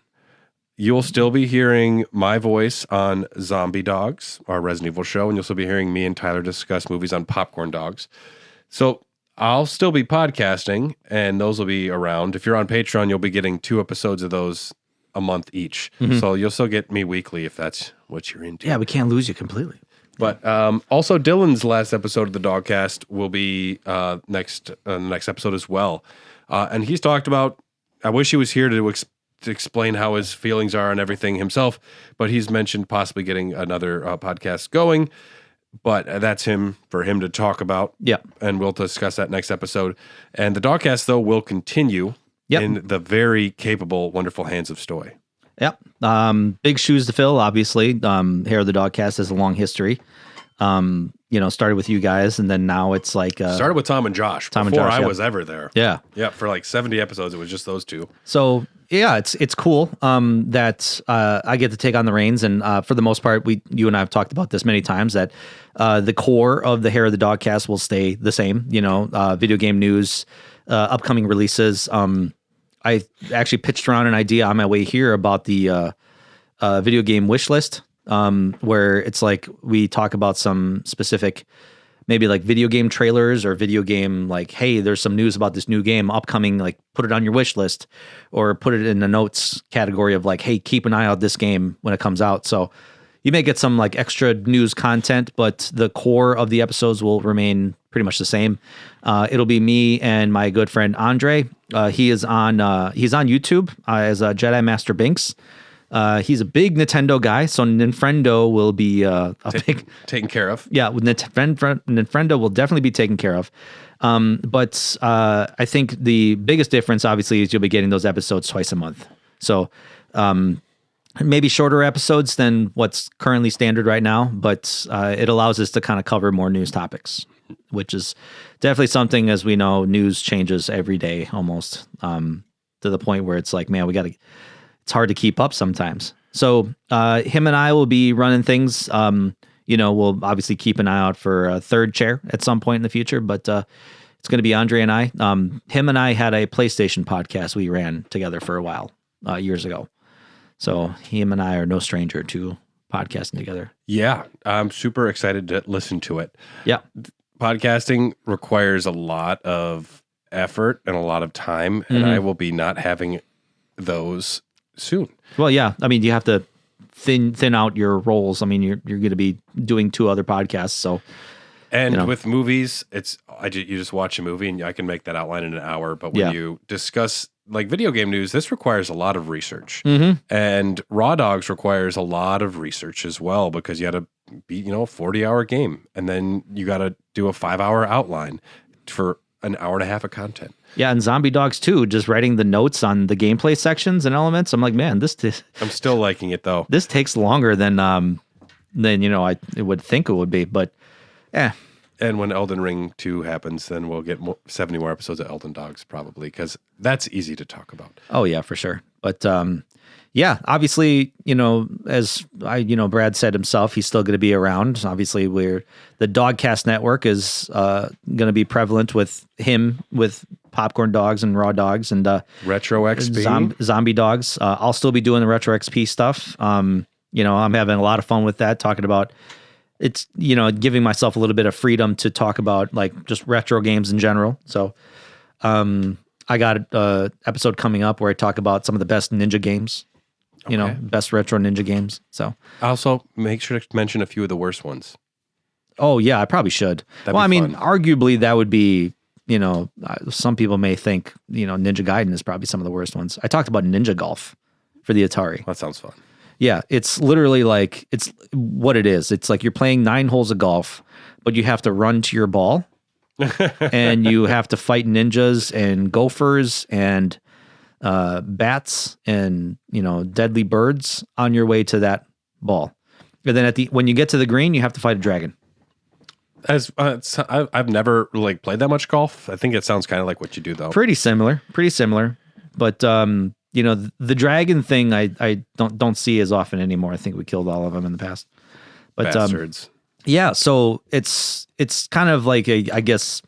You'll still be hearing my voice on Zombie Dogs, our Resident Evil show, and you'll still be hearing me and Tyler discuss movies on Popcorn Dogs. So I'll still be podcasting, and those will be around. If you're on Patreon, you'll be getting 2 episodes of those a month each. So you'll still get me weekly if that's what you're into. Yeah, we can't lose you completely. But also, Dylan's last episode of the Dogcast will be next episode as well. And he's talked about, I wish he was here to explain how his feelings are and everything himself, but he's mentioned possibly getting another podcast going. But that's for him to talk about. Yeah. And we'll discuss that next episode. And the Dogcast, though, will continue in the very capable, wonderful hands of Stoy. Yep. Big shoes to fill, obviously. Hair of the Dogcast has a long history. Started with you guys, and then now it's like Started with Tom and Josh. Tom and before Josh, I yep. was ever there. Yeah. Yeah, for like 70 episodes, it was just those two. So yeah, it's cool that I get to take on the reins, and for the most part, you and I have talked about this many times that the core of the Hair of the Dog cast will stay the same. Video game news, upcoming releases. I actually pitched around an idea on my way here about the video game wish list, where it's like we talk about some specific, maybe like video game trailers or video game, like, hey, there's some news about this new game upcoming, like put it on your wish list, or put it in the notes category of like, hey, keep an eye out this game when it comes out. So you may get some like extra news content, but the core of the episodes will remain pretty much the same. It'll be me and my good friend Andre. He's on YouTube as Jedi Master Binks. He's a big Nintendo guy, so Ninfrendo will be taken care of. Yeah, Ninfrendo will definitely be taken care of. But I think the biggest difference, obviously, is you'll be getting those episodes twice a month. So maybe shorter episodes than what's currently standard right now, but it allows us to kind of cover more news topics, which is definitely something, as we know, news changes every day almost, to the point where it's like, man, it's hard to keep up sometimes. So him and I will be running things. We'll obviously keep an eye out for a third chair at some point in the future, but it's going to be Andre and I. Him and I had a PlayStation podcast we ran together for a while, years ago. So him and I are no stranger to podcasting together. Yeah, I'm super excited to listen to it. Yeah. Podcasting requires a lot of effort and a lot of time, and I will be not having those soon. Well, yeah. I mean, you have to thin out your roles. I mean, you're going to be doing 2 other podcasts, so. And with movies, you just watch a movie and I can make that outline in an hour. But when you discuss like video game news, this requires a lot of research, and Raw Dogs requires a lot of research as well, because you got to beat a 40-hour game, and then you got to do a 5-hour outline for an hour and a half of content. Yeah, and Zombie Dogs too. Just writing the notes on the gameplay sections and elements. I'm like, man, I'm still liking it though. This takes longer than I would think it would be, but yeah. And when Elden Ring 2 happens, then we'll get 70 more episodes of Elden Dogs probably, because that's easy to talk about. Oh yeah, for sure. But yeah, obviously, as Brad said himself, he's still going to be around. Obviously, the Dogcast Network is going to be prevalent with him, with Popcorn Dogs and Raw Dogs and Retro XP, Zombie Dogs. I'll still be doing the Retro XP stuff. I'm having a lot of fun with that, talking about it's, giving myself a little bit of freedom to talk about like just retro games in general. So I got an episode coming up where I talk about some of the best ninja games. Best retro ninja games. So also make sure to mention a few of the worst ones. Oh yeah, I probably should. Fun. Arguably that would be, some people may think, Ninja Gaiden is probably some of the worst ones. I talked about Ninja Golf for the Atari. That sounds fun. Yeah, it's literally like, it's what it is. It's like you're playing 9 holes of golf, but you have to run to your ball and you have to fight ninjas and gophers and bats and deadly birds on your way to that ball. And then when you get to the green, you have to fight a dragon. I've never like played that much golf. I think it sounds kind of like what you do though. Pretty similar. But the dragon thing I don't see as often anymore. I think we killed all of them in the past. But bastards. Yeah, so it's kind of like I guess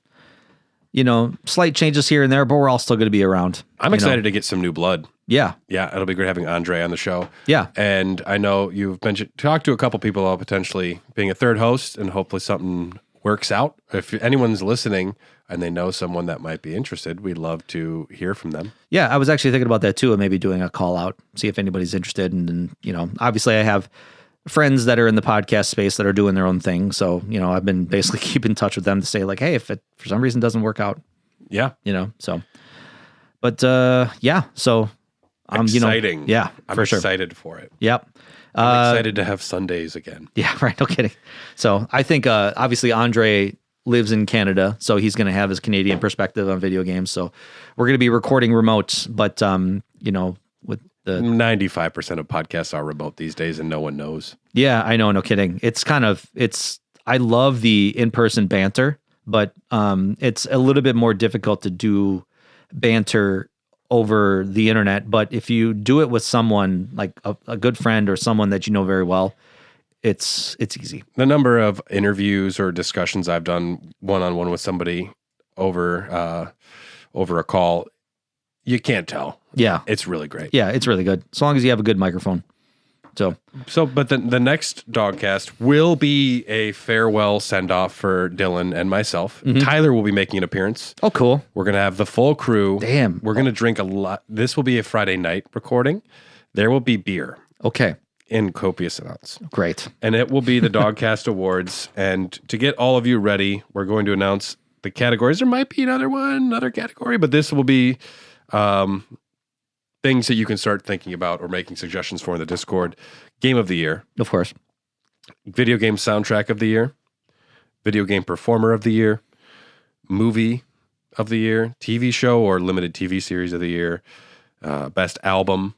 slight changes here and there, but we're all still going to be around. I'm excited to get some new blood. Yeah. Yeah, it'll be great having Andre on the show. Yeah. And I know you've talked to a couple people about potentially being a third host, and hopefully something works out. If anyone's listening and they know someone that might be interested, we'd love to hear from them. Yeah, I was actually thinking about that too, and maybe doing a call out, see if anybody's interested. And obviously I have friends that are in the podcast space that are doing their own thing. So, I've been basically keeping in touch with them to say like, hey, if it for some reason doesn't work out, yeah, so, but yeah, so exciting. Yeah, I'm for sure. excited for it. Yep. I'm excited to have Sundays again. Yeah, right. No kidding. So I think obviously Andre lives in Canada, so he's going to have his Canadian perspective on video games. So we're going to be recording remote, but with the 95% of podcasts are remote these days, and no one knows. Yeah, I know. No kidding. It's I love the in-person banter, but it's a little bit more difficult to do banter over the internet. But if you do it with someone like a good friend or someone that you know very well, it's easy. The number of interviews or discussions I've done one-on-one with somebody over a call, you can't tell. Yeah. It's really great. Yeah, it's really good. As long as you have a good microphone. But the next Dogcast will be a farewell send-off for Dylan and myself. Tyler will be making an appearance. Oh, cool. We're going to have the full crew. Damn. We're going to drink a lot. This will be a Friday night recording. There will be beer Okay. in copious amounts. Great. And it will be the Dogcast Awards. And to get all of you ready, we're going to announce the categories. There might be another category, but this will be things that you can start thinking about or making suggestions for in the Discord. Game of the year, Of course. video game soundtrack of the year, video game performer of the year, movie of the year, TV show or limited TV series of the year, best album.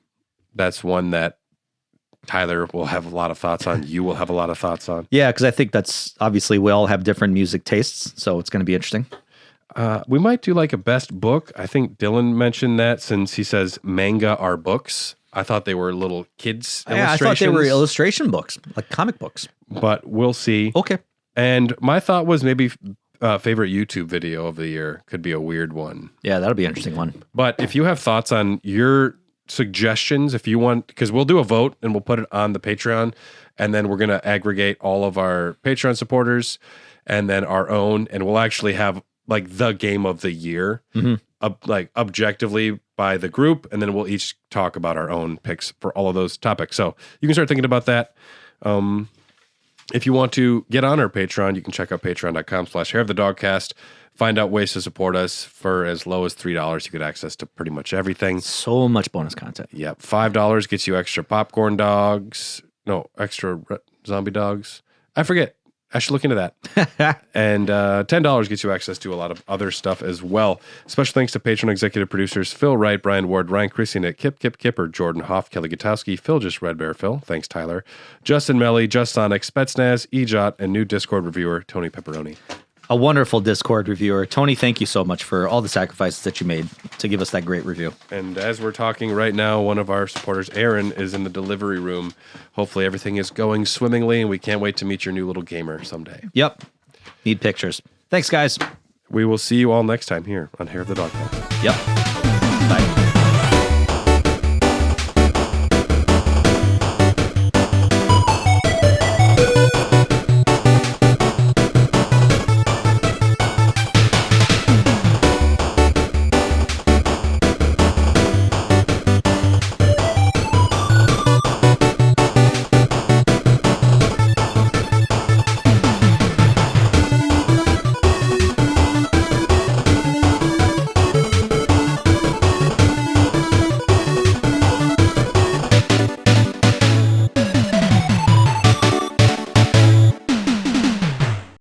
That's one that Tyler will have a lot of thoughts on. You will have a lot of thoughts on. Yeah, because I think that's obviously we all have different music tastes, so it's going to be interesting. We might do like a best book. I think Dylan mentioned that since he says manga are books. I thought they were little kids' Yeah, I thought they were illustration books, like comic books. But we'll see. Okay. And my thought was maybe favorite YouTube video of the year could be a weird one. Yeah, that'll be an interesting one. But if you have thoughts on your suggestions, if you want, because we'll do a vote and we'll put it on the Patreon, and then we're going to aggregate all of our Patreon supporters and then our own, and we'll actually have like the game of the year, like objectively by the group, and then we'll each talk about our own picks for all of those topics. So you can start thinking about that. If you want to get on our Patreon, you can check out patreon.com/hairofthedogcast. Find out ways to support us. For as low as $3, you get access to pretty much everything. So much bonus content. Yep. $5 gets you extra popcorn dogs. No, extra zombie dogs. I forget. I should look into that. And $10 gets you access to a lot of other stuff as well. Special thanks to Patreon executive producers Phil Wright, Brian Ward, Ryan Christian, Kip Kipper, Jordan Hoff, Kelly Gutowski, Phil Just Red Bear Phil. Thanks, Tyler. Justin Melly, Just Sonic, Spetsnaz, Ejot, and new Discord reviewer, Tony Pepperoni. A wonderful Discord reviewer. Tony, thank you so much for all the sacrifices that you made to give us that great review. And as we're talking right now, one of our supporters, Aaron, is in the delivery room. Hopefully everything is going swimmingly, and we can't wait to meet your new little gamer someday. Yep. Need pictures. Thanks, guys. We will see you all next time here on Hair of the Dog. Yep.